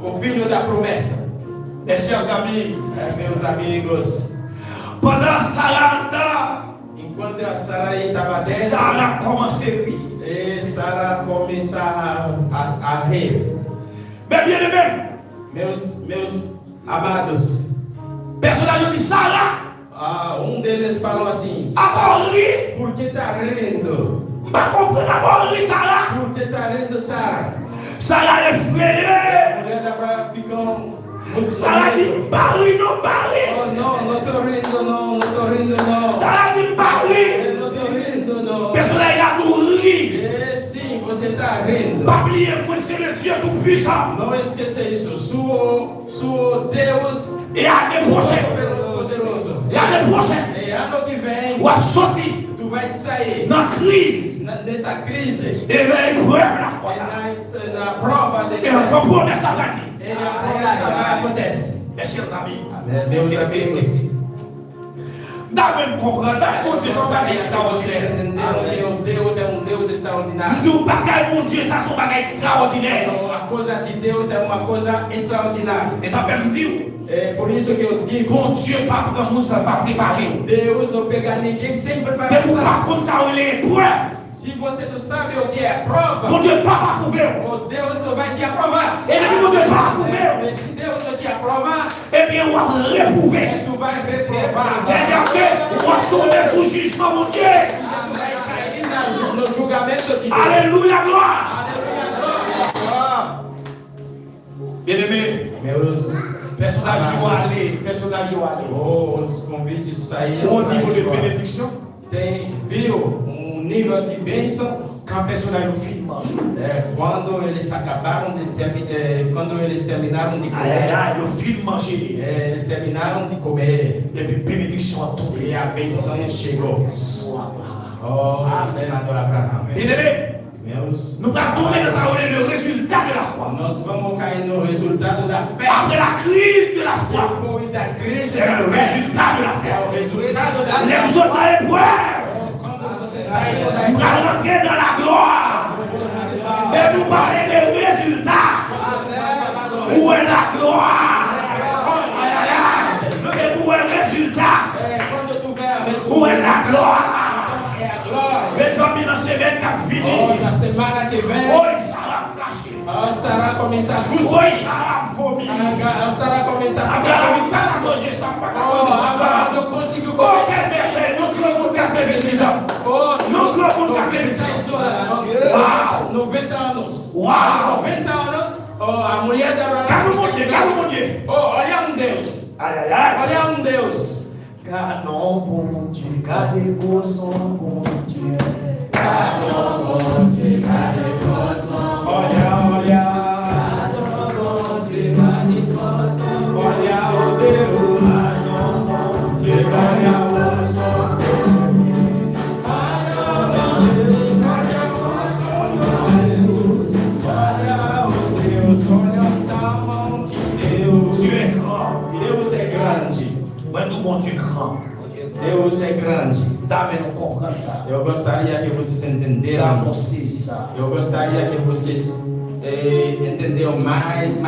o filho da promessa. Mes chers amis, Meus amigos, pendant Sarah anda, enquanto a Sarai estava dentro, Sarah commence à rire. e Sara começa a rir. Mais bien aimé, Meus amados, personnage dit Sarah, deles falou assim: a rire. por que tá rindo? Pas comprendre d'abord rire Sarah. Por que tá rindo, Sara? Sarah est A effrayée. mulher da Brava ficou muito Sarah dit, sorrindo. Paris, non, Paris. Oh, não tô rindo, não tô rindo, não. Sarah dit, Paris. Eu não tô rindo, não. Personnage a tout rire. Sim, você tá rindo. Pas oublier, moi c'est le Dieu tout-puissant. Não esqueça isso. Sua Deus Et à des prochains. poderoso. Et à des prochains. E ano que vem, Ou à sortir tu vai sair dans la crise. nessa crise. Et bien, épreuve la foi. E na prova de E eu sou promessa da minha. ele a promessa vai acontecer. Meus chers amis. Meus amigos, Dá mesmo comprando, mon Dieu, c'est pas extraordinaire. entenderam que Deus é Deus extraordinário. Do bagage, mon Dieu, ça c'est un bagage extraordinaire. A coisa de Deus é uma coisa extraordinária. Et ça fait me dire, É por isso que eu digo, bon Dieu, pas prendre monde, ça pas préparer. Deus não pega ninguém sem De preparação. vous par contre, ça on les épreuves. Se você não sabe o que é prova, Mon Dieu, pas approuver. o Deus não vai te aprovar. Et depuis mon Dieu, pas approuver. E se Deus não te aprovar, Eh bien, on va réprouver. tu vai reprovar. C'est-à-dire que on va tomber sous jugement, mon Dieu. Você vai cair no julgamento de Deus. Alléluia, gloire. Aleluia. Bien-aimé, Meus personnage où aller, personnage où aller. os convites saíram. Au niveau de agora. bénédiction, Viu nível de bênção quand personnage au film mange. quando eles acabaram de quando eles terminaram de Aïe, aïe, comer. aïe, le film manger. Eles terminaram de comer Et puis bénédiction a tombé. e a bênção chegou. Soit Oh, senador Abraham. bien-aimé, Meus, nous allons tomber dans ça, le résultat de la foi. nós vamos cair no resultado da fé. Après la crise de la foi, Depois da crise, c'est le résultat de la é foi. o resultado da Les fé. autres dans l'épreuve, Quando você sai da nous allons rentrer dans la gloire. Et nous parler des résultats. Où est la gloire? Aïe, aïe, aïe. Et où est le résultat? quando tu vê a resultado, Où est la gloire? é a glória. Mes amis, dans ce bête qui a Oh, fini. na semana que vem, Oh, il s'en craché. a Sara começa a Oh, cuspir. il s'en vomi. A Sara começa a Agora, vomitar. tá na manger ça, pas Oh, capable de agora ça. não conseguiu Oh, comer. quelle merveille. Nous sommes pour casser 20 ans. Oh, Não crê por causa Uau! 90 anos. Uau! Aos 90 anos, oh, a mulher da Abraão. Calma, mon Dieu, calma, mon Dieu. Oh, olha Deus. Aïe, aïe, aïe. Olha Deus. Canon, bon Dieu, gardez vos sons, bon Dieu. Olha. Olha o Deus. Olha o som. Olha o Deus. Olha o tamanho de Deus. Dieu est grand. Deus é grande. Ouais, tout bon Dieu grand. Deus é grande. Dame, não comprendre ça. Eu gostaria que vocês entenderam Dame, isso. saisir ça. Eu gostaria que vocês entenderam mais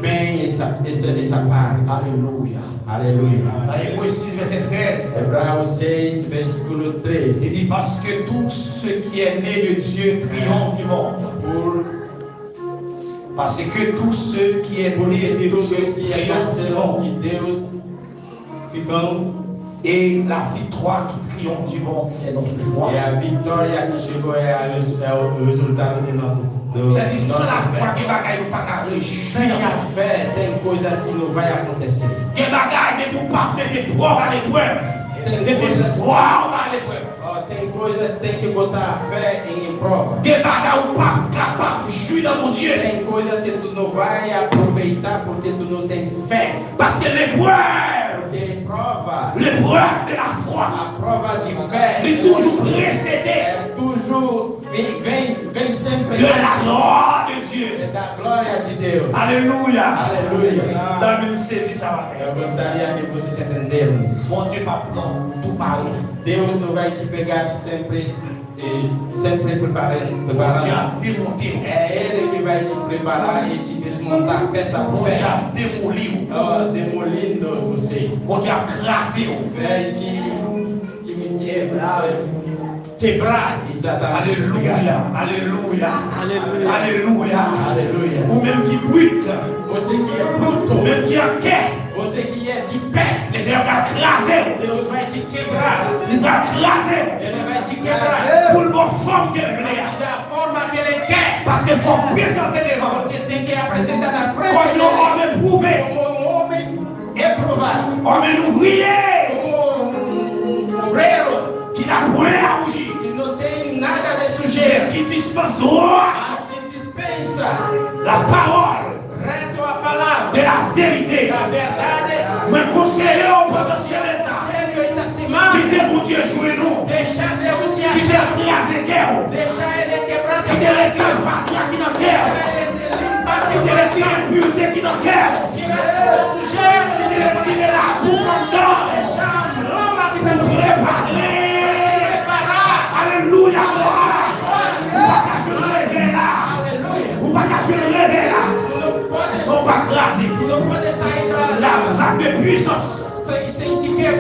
bem essa parte. Alléluia. Aleluia. Dans Hébreux 6, verset 13, Hebreus 6, versículo 13. il dit parce que tout ce qui est né de Dieu triomphe du monde. Parce que tout ce qui est né de Todos Dieu que triomphe du nasceram de monde. Deus ficam. Et la victoire qui triomphe du monde, c'est notre foi. E a vitória que chegou é o resultado de nosso. C'est dit, sans la foi, que bagaille ou pas qu'à Sem réussir. a fé, tem coisas que não vai acontecer. Que bagaille de pour pas mettre preuve à l'épreuve. De voir à l'épreuve. Ó, tem coisas que tem que botar a fé em prova. Que bagaille ou pas capable de jouir dans mon Dieu. Tem coisas que tu não vai aproveitar porque tu não tem fé. Parce que l'épreuve, Porque prova, l'épreuve de la foi, a prova de fé est toujours précédée é toujours vem sempre de la antes gloire de Dieu. da glória de Deus. Alléluia. Aleluia. Dame saisir ça matin. Eu gostaria que vocês entenderam isso. Mon Dieu va prendre tout pareil. Deus não vai te pegar sempre preparando. Mon Dieu a démonté. É Ele que vai te preparar e te desmontar peça Mon por Dieu peça. a démoli. Ó, demolindo você. Mon Dieu a crasé. Vai te quebrar. Exatamente. Alléluia. Alléluia. Alléluia. Alléluia. Aleluia. Ou même qui brute. Você que é bruto, Ou même qui a quai. você que é de pé, Le Seigneur va craser. Deus vai te quebrar. Il va craser. Ele vai te quebrar. Pour le bon forme qu'elle voulait. Da forma que Ele quer. Parce qu'il faut présenter devant. Porque tem que apresentar na frente Comme dele un homme éprouvé. como homem reprovado. Homme ouvrier. Como obreiro Qui n'a point à rougir. que não tem nada de sujeira. Qui dispense droit Mas que dispensa la parole reto a palavra de la vérité. da verdade. Mais conseiller au potentiel d'état. Sério, essa semana, Qui te pour Dieu jouer nous. deixar Deus te Qui te achar. craser guerre. Deixar Ele quebrar Qui teu te retirer le fatigué qui est dans le cœur. Il te retire l'impureté qui est dans le cœur. Il te retire la boue en dedans. Pour réparer. Alléluia. Ou pas qu'à se lever là. Ou pas qu'à se lever là. Sont pas crasés. La vague de puissance. Il vient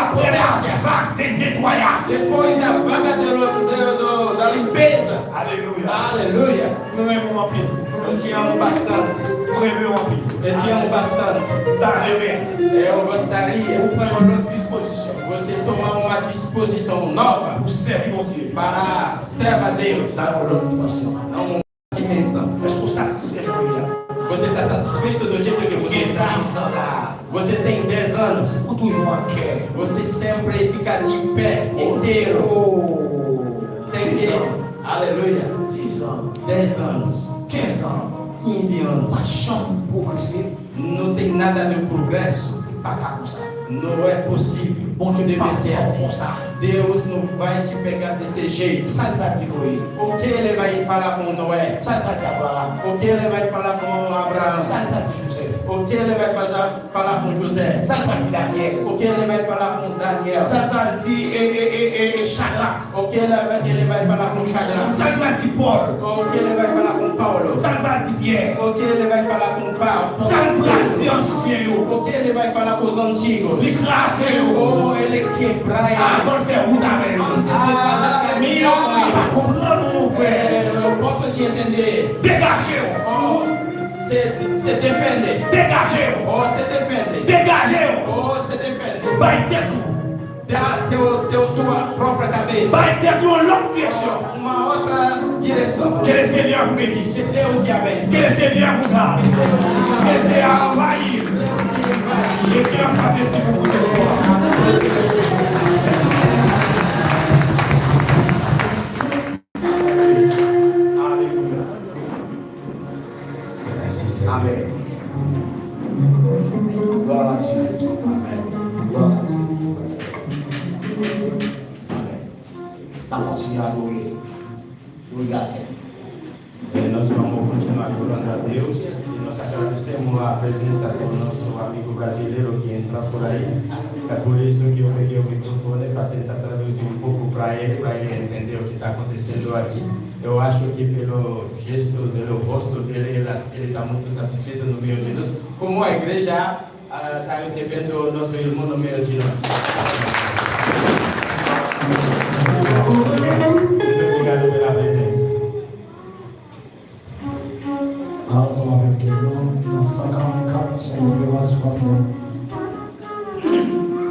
après la vague de nettoyage. Depois da vaga da limpeza. Alléluia. Aleluia. Nous aimons en pile. Eu te amo bastante. Nous aimons en pile. Eu te amo bastante. Eu gostaria. Vous prenez une autre disposition. Você tomar uma disposição nova Pour servir mon Dieu. para serva a Deus. Dans une autre dimension. Não dimensão. Est-ce que vous satisfait déjà? Você está satisfeito do jeito que você está? Você tem 10 anos. Ou toujours en quai. Você sempre fica de pé inteiro. Oh. Tem 10 que... ans. Aleluia. 10 ans. 10 anos. 15 ans. 15 anos. Pas de chambre pour progresser. Não tem nada de progresso. Pas comme ça. Não é possível. Bon Dieu deve ser assim. comme ça. Deus não vai te pegar desse jeito. Ça ne va pas dire oui. O que ele vai falar com Noé? Ça ne va pas dire Abraham. O que ele vai falar com Abraão? Ça ne va pas dire Joseph. O que ele vai falar com José? Ça ne va pas dire Daniel. O que ele vai falar com Daniel? Ça ne va pas dire Shadrach. O que ele vai falar com Shadrach? Ça ne va pas dire Paul. O que ele vai falar com Paulo? Ça ne va pas dire Pierre. O que ele vai falar com Paulo? Ça ne va pas dire ancien. O que ele vai falar com os antigos? L'écraser. Ou ele quebrar Avant de eles? faire route avec eux. Eu posso te entender. Dégagez-vous. Oh, se defende. Dégagez-vous. Oh, se defende. Dégagez-vous. Oh, se defende. Vai ter tudo. Dá tua própria cabeça. Vai ter tudo em outra direção. Uma outra direção. Que le Seigneur vous bénisse. Que Deus te Que abençoe. le Seigneur vous garde. Que le Seigneur envahisse. Et qu'il en soit ainsi pour vous êtes. Alléluia. Amen. Gloire à Dieu. Amen. Gloire à Dieu. Amen. On continue à adorer. Obrigado. Nós vamos continuar adorando a Deus e nós agradecemos a presença do nosso amigo brasileiro que entra por aí. É por isso que eu peguei o microfone para tentar traduzir um pouco para ele entender o que está acontecendo aqui. Eu acho que pelo gesto, pelo rosto dele, ele está muito satisfeito no meio de nós. Como a igreja está recebendo o nosso irmão no meio de nós. Muito obrigado pela presença. Ensemble avec nous, dans 144, chers espérances français.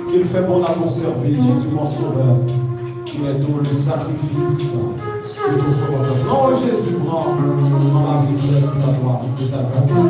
Qu'il fait bon à conserver, Jésus mon sauveur, qui est tout le sacrifice de tout sauveur. Non, Jésus, prends dans la vie de ta gloire, de ta grâce. Mon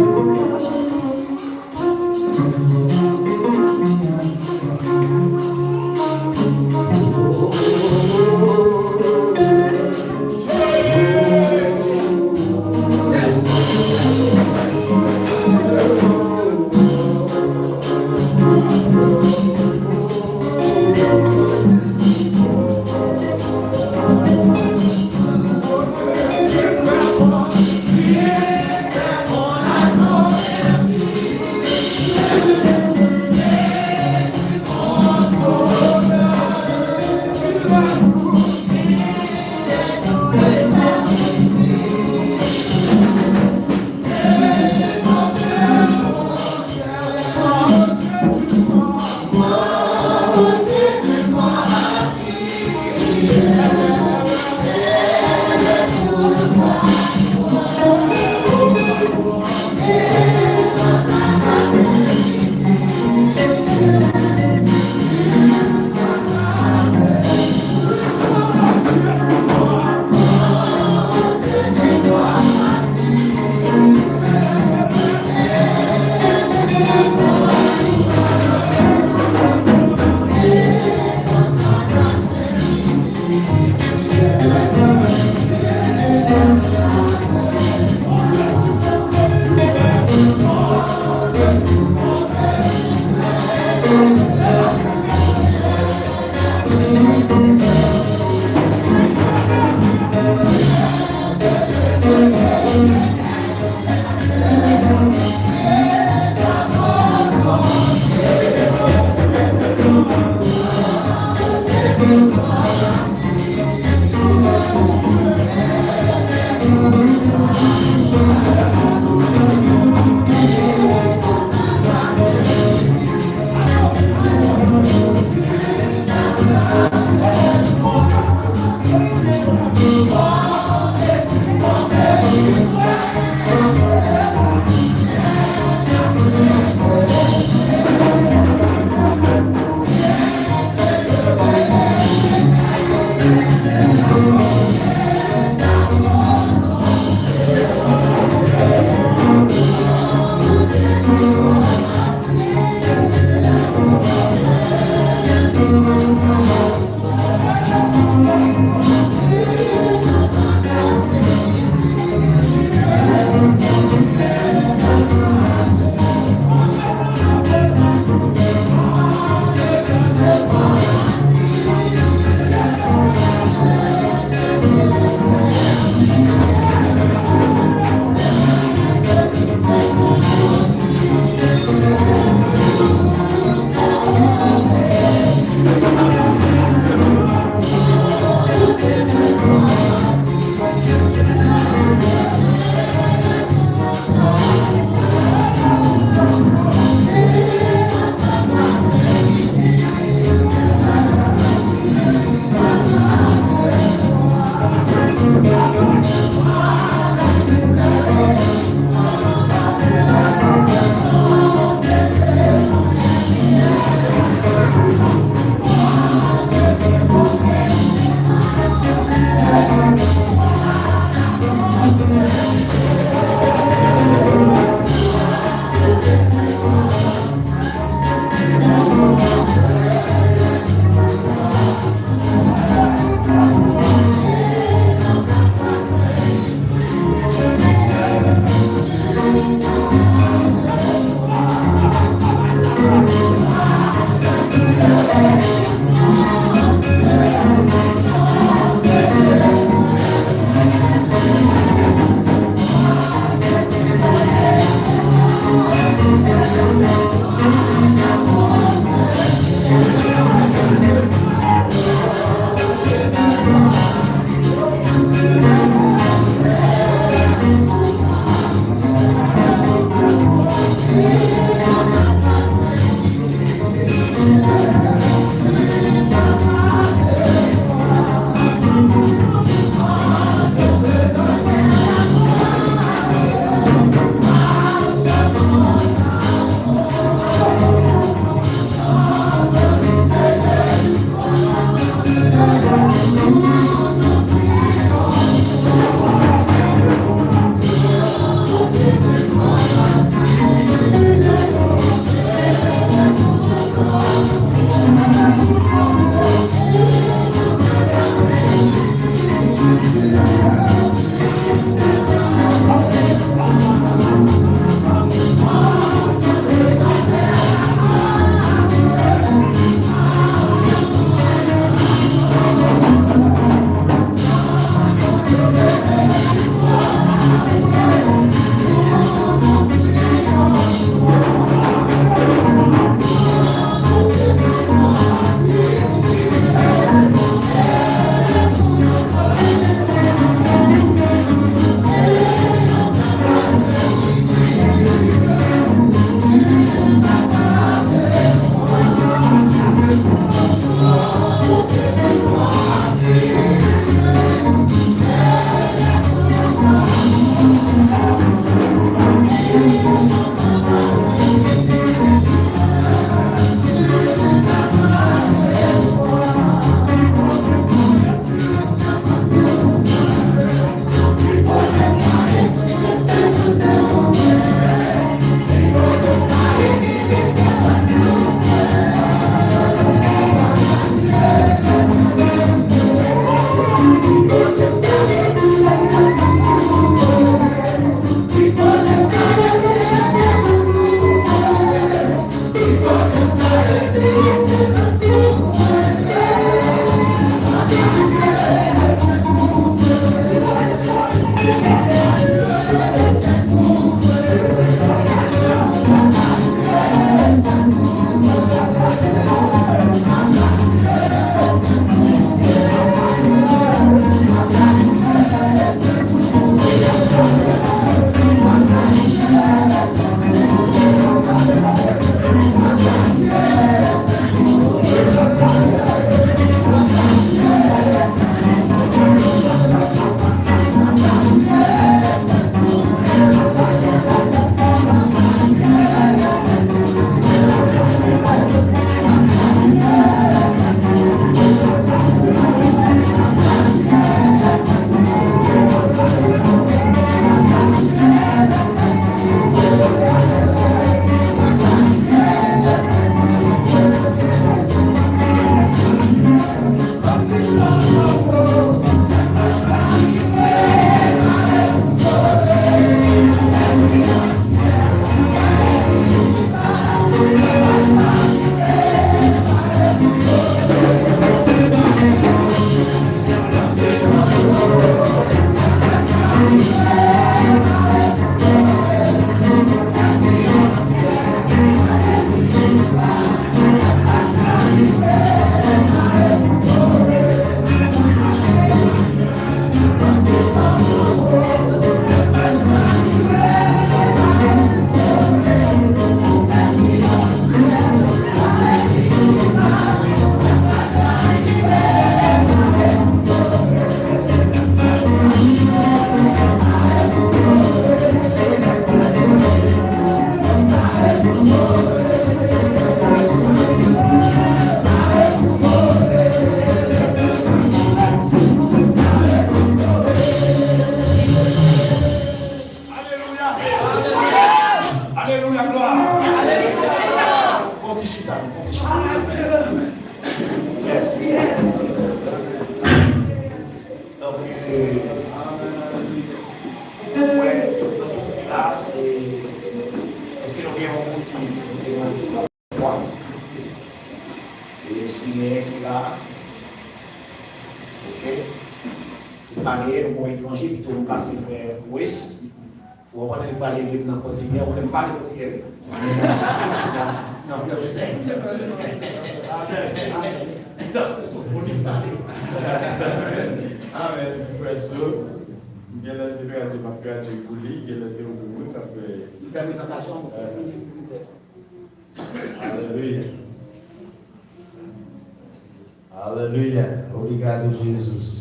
Yes, yes. Donc, ouais, tout là, c'est. Est-ce que nous avons un monde qui visite le point? Et si il y a qui là, ok, c'est pas gagné, nous avons un étranger qui nous passe vers l'ouest, ou on va parler de la portugais, on va parler de portugais. Non, vous understand? Amen. Frère So, il y a laissé faire du maquillage pour lui, il y a laissé au bout après. Une présentation. Alléluia. Alléluia. Obrigado, Jesus.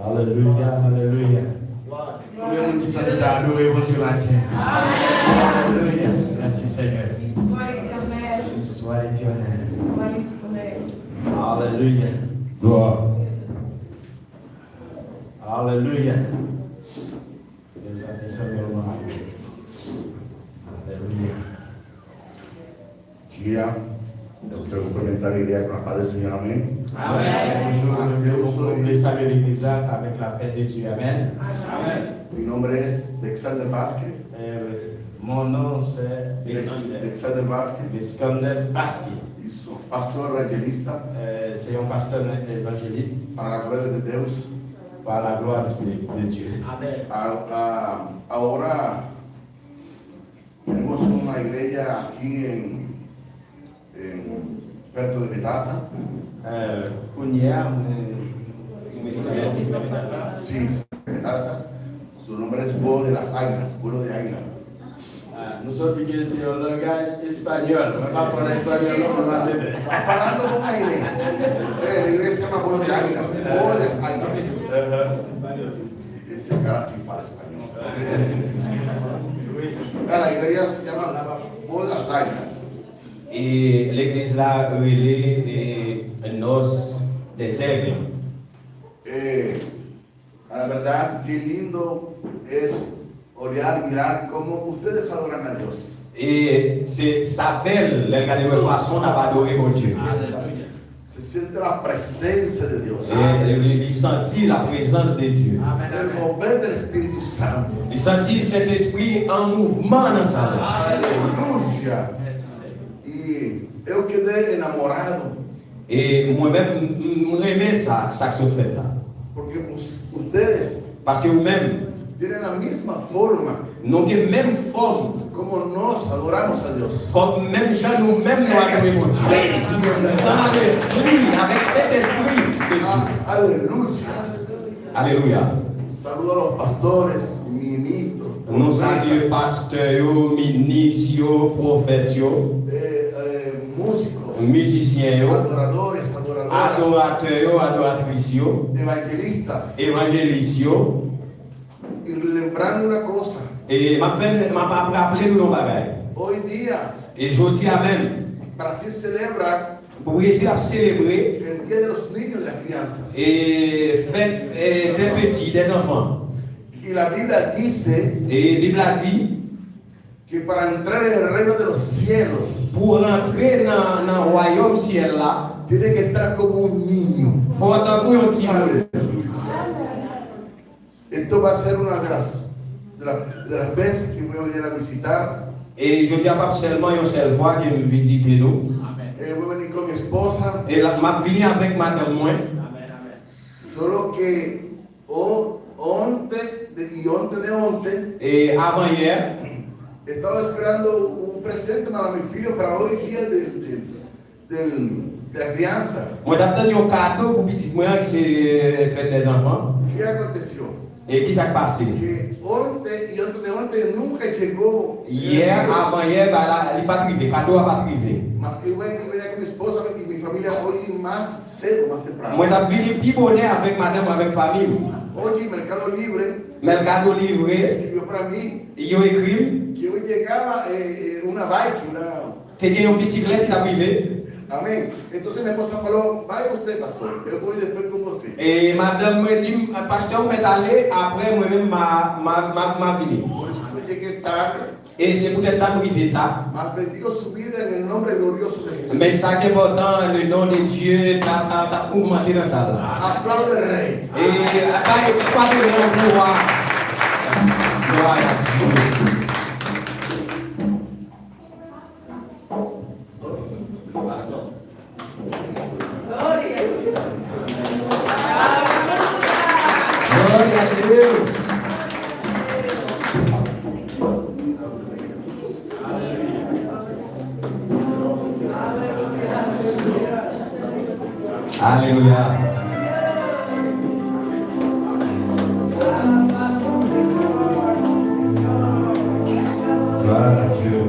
Alléluia, alléluia. Tout le monde qui s'est adoré pour Dieu matin. Alléluia. Merci Seigneur. Sois éternel. Alléluia. Gloire. Alléluia. Alléluia. Guía, yo quiero complementar la idea con la paz del Señor, amén. Amen. Bonjour, vous saluer l'église là avec la paix de Dieu. Amen. Amen. Mi nombre es Alexander Vázquez. Mon nom c'est Alexander Vázquez. Alexander Basque. Y soy pastor evangelista C'est un pasteur évangéliste para la gloria de Dios. par la gloire de Dieu. Amen. Ahora tenemos una iglesia aquí en Puerto de Metaza. Sí, Metaza. Su nombre es Vuelo de las Águilas, Vuelo de Águila. Nous sommes ici sur le langage espagnol. On ne va pas parler espagnol, on va parler. Hablando con aire. La iglesia se llama Vuelo de Águilas, Vuelo de las Águilas. Ese cara sí para español. La iglesia se llama Vuelo de las Águilas. Et l'église là, relée Nos des Aigles. La verdad, qué lindo es orar y mirar cómo ustedes adoran a Dios. Et c'est sa belle, la façon d'adorer mon Dieu. Se siente la presencia de Dios. Et il sentit la présence de Dieu. El mover del Espíritu Santo. Il sentit cet esprit en mouvement dans sa vie. Aleluya. Y yo quedé enamorado. Et moi-même, j'aimais ça que se fait là. Porque ustedes Parce que vous-même, tienen la misma forma nous avons la même forme, como nos adoramos a Dios. comme même gens nous-mêmes nous adorons mon Dieu. Dans l'esprit, avec cet esprit de Dieu. Aleluya. Alléluia. Saludo a los pastores, ministros, Nous saluons pasteurs, ministres, prophètes, músicos, musiciens, adoradores, adoradoras, adorateurs, adoratrices, evangelistas. évangélistes. Y lembrando una cosa, Et m'a rappelé nous bagaille. hoy día Et je dis à même, Brasil celebra pour essayer de célébrer el Día de los Niños de las Crianzas. et fête des petits, des enfants. Y la Biblia dice Et la Bible a dit, que para entrar en el reino de los cielos pour rentrer dans le royaume ciel là, tiene que estar como un niño. il faut attendre un petit peu. Esto va a ser una de las veces que voy a ir a visitar. Et je dis à pas seulement une seule fois que nous visitons nous. Voy a venir con mi esposa. Et là, je viens avec madame moi. Solo que Et avant hier, estaba esperando un presente para mi filho para hoy día de la crianza. moi j'attends un cadeau pour petit moi qui s'est fait des enfants. ¿Qué aconteció? Et qui s'est passé? Que ontem y antes de ontem nunca llegó. Hier, avant hier, bah, il n'est pas privé, cadeau n'a pas privé. Mas eu venho com minha esposa e minha família hoje mais cedo, mais temprano. Moi j'ai venu plus bonnet avec madame, avec famille. Hoje Mercado Libre Mercado Livre, escreveu para mim ils ont écrit, que eu chegava uma bike, tu as une bicyclette qui t'a privé. Amém? Então minha esposa falou, vai você, pastor, eu vou depois com você. Et madame me dit, pasteur, vous m'êtes allé, après moi-même, ma venue. Por isso eu cheguei tarde. Et c'est peut-être ça qui vit là. Mas bendigo su vida en el nombre glorioso de Jesús. Mais ça qui est important, le nom de Dieu t'a augmenté dans ça. Aplaude al Rey. Et après, pas de nom pouvoir. Gloire à Dieu. Glória a Deus. Aleluia. Glória a Deus.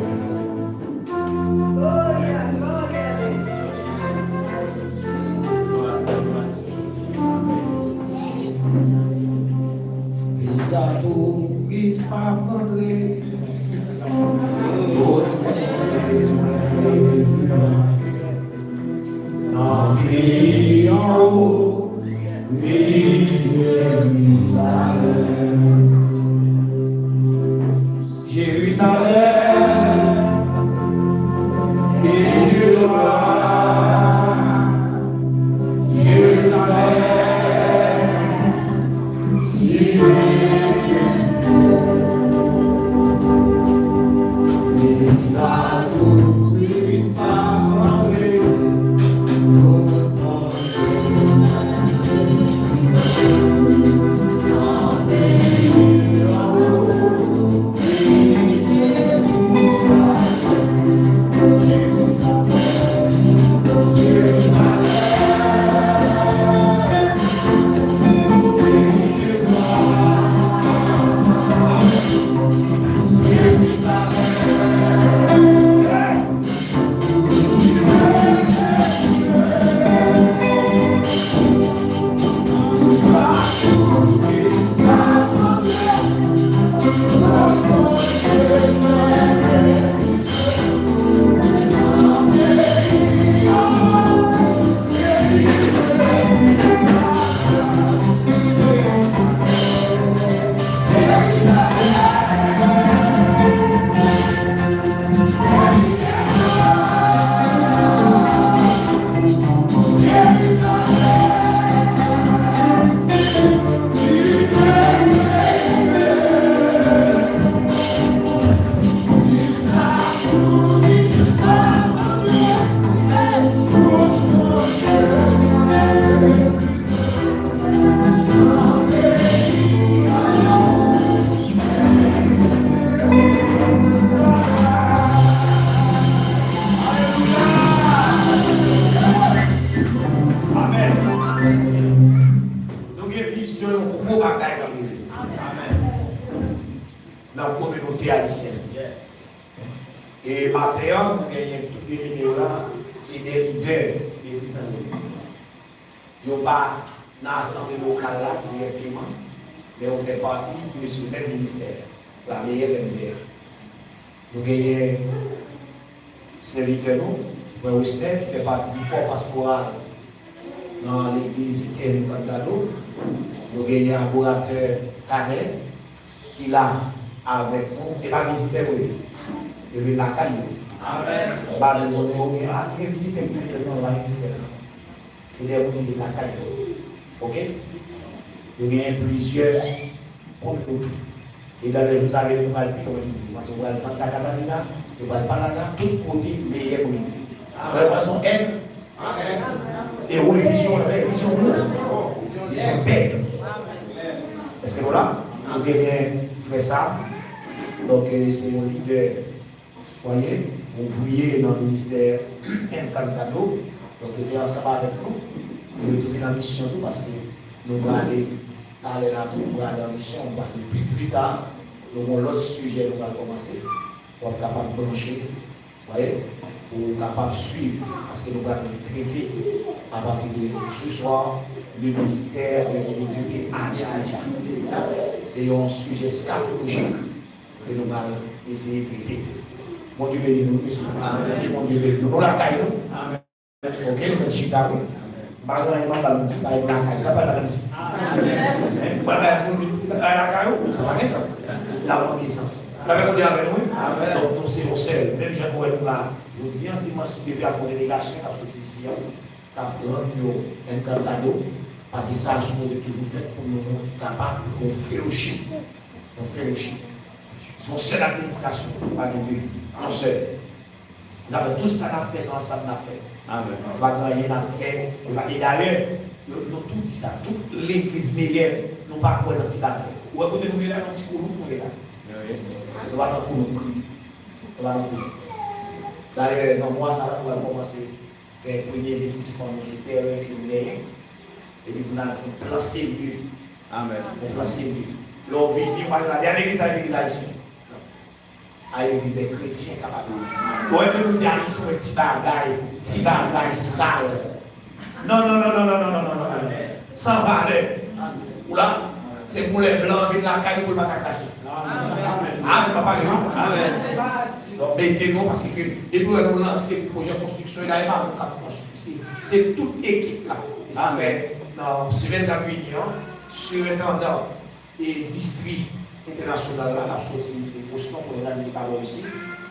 Dans la communauté haïtienne. Et maintenant, nous gagnons tous les numéros là, c'est des leaders de l'église angélique. Ils n'ont pas dans l'assemblée locale là directement, mais on fait partie de ce même ministère, la meilleure des meilleures. Nous gagnons serviteur nous, Frère Wister, qui fait partie du corps pastoral dans l'église de Cantado. Nous gagnons un adorateur Canel, qui là avec nous, et pas visiter vous. Je vais la caille. Amen. Qui est visité plus de temps, on va visiter. C'est des gens qui la caille. Ok? Il y a plusieurs communautés. Et dans les jours à venir, nous allons parce que vous allez Santa Catarina, vous allez Panama, tout côté meilleur pour nous. De façon elle. Et où ils sont ils sont belles. Est-ce que voilà? Nous gagnons fait ça. Donc c'est mon leader. Vous voyez, ouvrier dans le ministère Encantado. Donc il était ensemble avec nous. Il est retourné dans la mission parce que nous allons aller là tout, nous allons aller en mission parce que plus tard, nous avons l'autre sujet, nous allons commencer. Pour être capable de brancher, vous voyez, pour être capable de suivre. Parce que nous allons traiter à partir de ce soir le ministère de l'iniquité Aja. C'est un sujet scatologique que nous allons essayer de traiter. Mon Dieu béni nous, mon Dieu béni nous. Nous la caille nous. Ok, nous mettons Chicago. Amen. la caillou, ça n'a pas de sens. La manque de sens. Vous avez compris avec nous? Donc, nous, c'est au seul. Même j'ai pour être là, je vous dis, un dimanche, si vous devez avoir une délégation, qui a sorti ici, qui a pris un cadeau, parce que ça, je vous ai toujours fait pour nous capables de fellowship. On fellowship. Son seule administration, pas de deux. Non seul. Vous avez tout ça à faire, ensemble à faire. Amen. On va gagner à faire. Et d'ailleurs, nous tout dit ça. Toute l'église meilleure, nous ne pas quoi dans petit bagage. Ou écoutez, nous sommes dans petit couloir, nous sommes là. Nous va dans le couloir. Nous va dans le couloir. D'ailleurs, dans moi, ça va commencer à faire un premier investissement sur le terrain que nous avons. Et puis, nous avons un plan sérieux. Amen. Un plan sérieux. L'on vit, on va dire à l'église haïtienne. À l'église des chrétiens capables. Bon, et puis nous disons ici un petit bagaille sale. Non. Sans valeur. Ou là, c'est pour les blancs, venir la caille pour le macaque caché. Amen, papa. Amen. Donc, mettez-nous parce que, et puis nous lancer le projet de construction, il n'y a pas de construction. C'est toute équipe là. Amen. Dans semaine d'Aguignan, surintendant et district international là, la sortie des postons pour les amis de ici,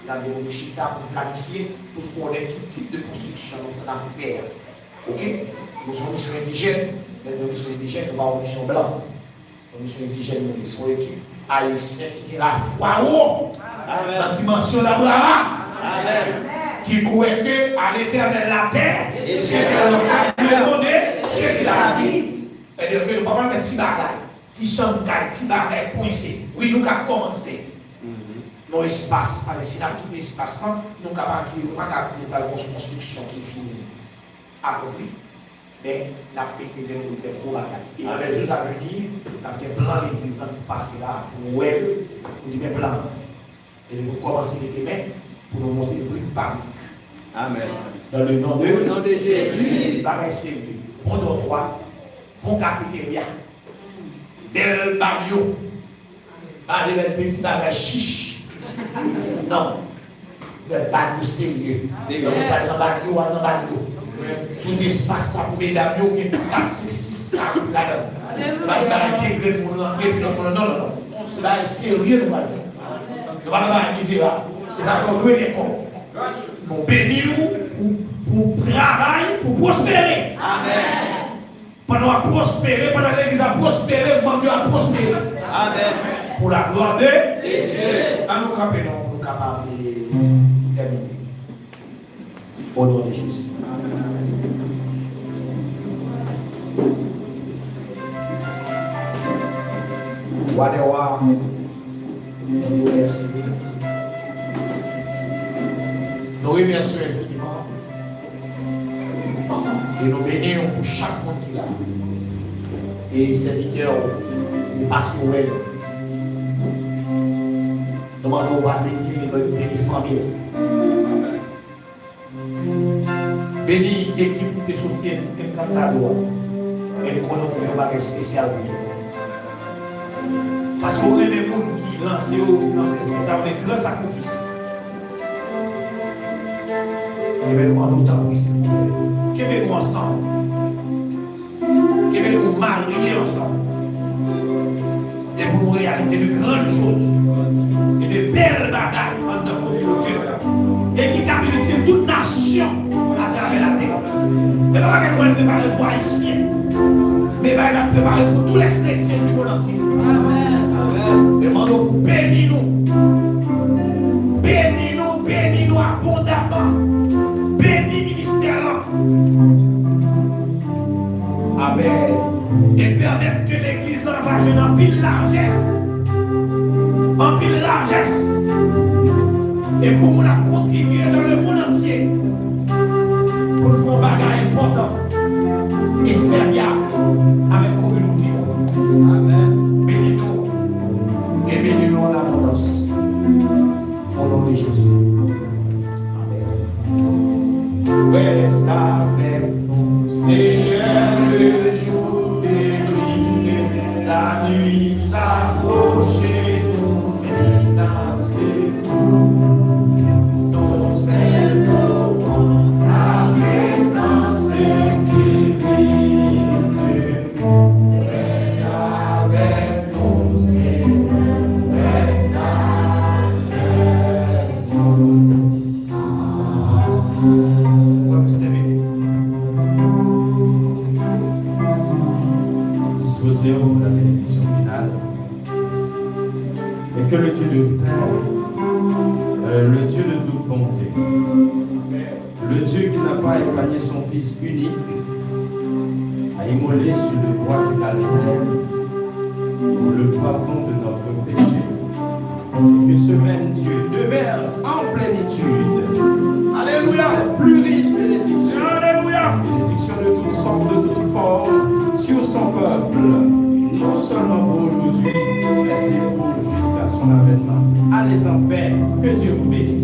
la de Chita pour planifier, pour connaître quel type de construction on a faire. Ok? Nous sommes mission indigène, mais nous sommes indigènes, nous avons une mission blanche. Nous sommes indigènes, nous sommes équipe haïtienne qui est la foi dans la dimension d'Abraham. Qui croit que à l'éternel la terre, et ce qu'il a donné, ce qu'il a habité. C'est-à-dire que nous ne pouvons pas mettre petit bagaille. Si chantaille, si bagay coincé, oui, nous avons commencé. Nos espaces, parce que si nous avons quitté l'espace, nous avons parti dans la construction qui est finie, accomplie. Mais nous avons été de nous faire gros bagaille. Et dans les jours à venir, nous avons un plan d'église qui passe là, pour nous mettre plan. Et nous commencer les mains pour nous monter le brique par brique. Amen. Dans le nom de Jésus, bagaille sérieux, bon droit, bon cafétéria. Bel bagyo, pas de petit bagage chiche. Non, le bagyo sérieux. Le bagyo. Sous l'espace, ça pour mesdames, il y a 4, 6 là-dedans. Pas de intégrer le monde rentrer, puis non. C'est sérieux, nous allons. Nous allons avoir un misérable. Les accords de l'école. Nous bénissons pour travailler, pour prospérer. Amen. Pendant à prospérer, pendant l'église à prospérer, moi a prospérer. Amen. Pour la gloire de Dieu. À nous camper, nous capables de terminer. Au nom de Jésus. Wadewa, nous vous remercions. Nous remercions infiniment. Et nous bénissons pour chaque monde qui est là. Et serviteurs qui passent au elle. Nous demandons à bénir les familles. Bénir l'équipe qui soutient un cadeau. Et nous connaissons un bagage spécial. Parce qu'on est des gens qui lancent dans le festival avec grand sacrifice. Et bien nous demandons autant ici. Qu'est-ce nous ensemble? Qu'est-ce nous marier ensemble? Et pour nous réaliser de grandes choses et de belles bagailles en notre communauté. Et qui capitule toute nation à travers la terre. Et pas que nous allons préparer pour Haïtiens, mais nous allons préparer pour tous les chrétiens du monde entier. Amen. Demandons pour bénir-nous. Bénis-nous abondamment. Bénis ministère là. Amen. Et permettre que l'église va jouer en pile largesse. En pile largesse. Et pour nous contribuer dans le monde entier. Pour nous faire un bagage important. Et servir avec la communauté. Amen. Bénis-nous. Et bénis-nous en abondance. Au nom de Jésus. Reste avec nous, Seigneur, le jour décliné, la nuit s'approche et nous menace de tout. Ton Seigneur, vous terminer. Disposez-vous pour la bénédiction finale. Et que le Dieu de paix, le Dieu de toute bonté, le Dieu qui n'a pas épargné son Fils unique, a immolé sur le bois du calvaire pour le pardon de notre péché. Et que ce même Dieu déverse en plénitude, Alléluia. cette plus riche bénédiction, Alléluia. bénédiction de toutes sortes, de toutes formes, sur son peuple, non seulement pour aujourd'hui, mais c'est pour jusqu'à son avènement. Allez en paix, que Dieu vous bénisse.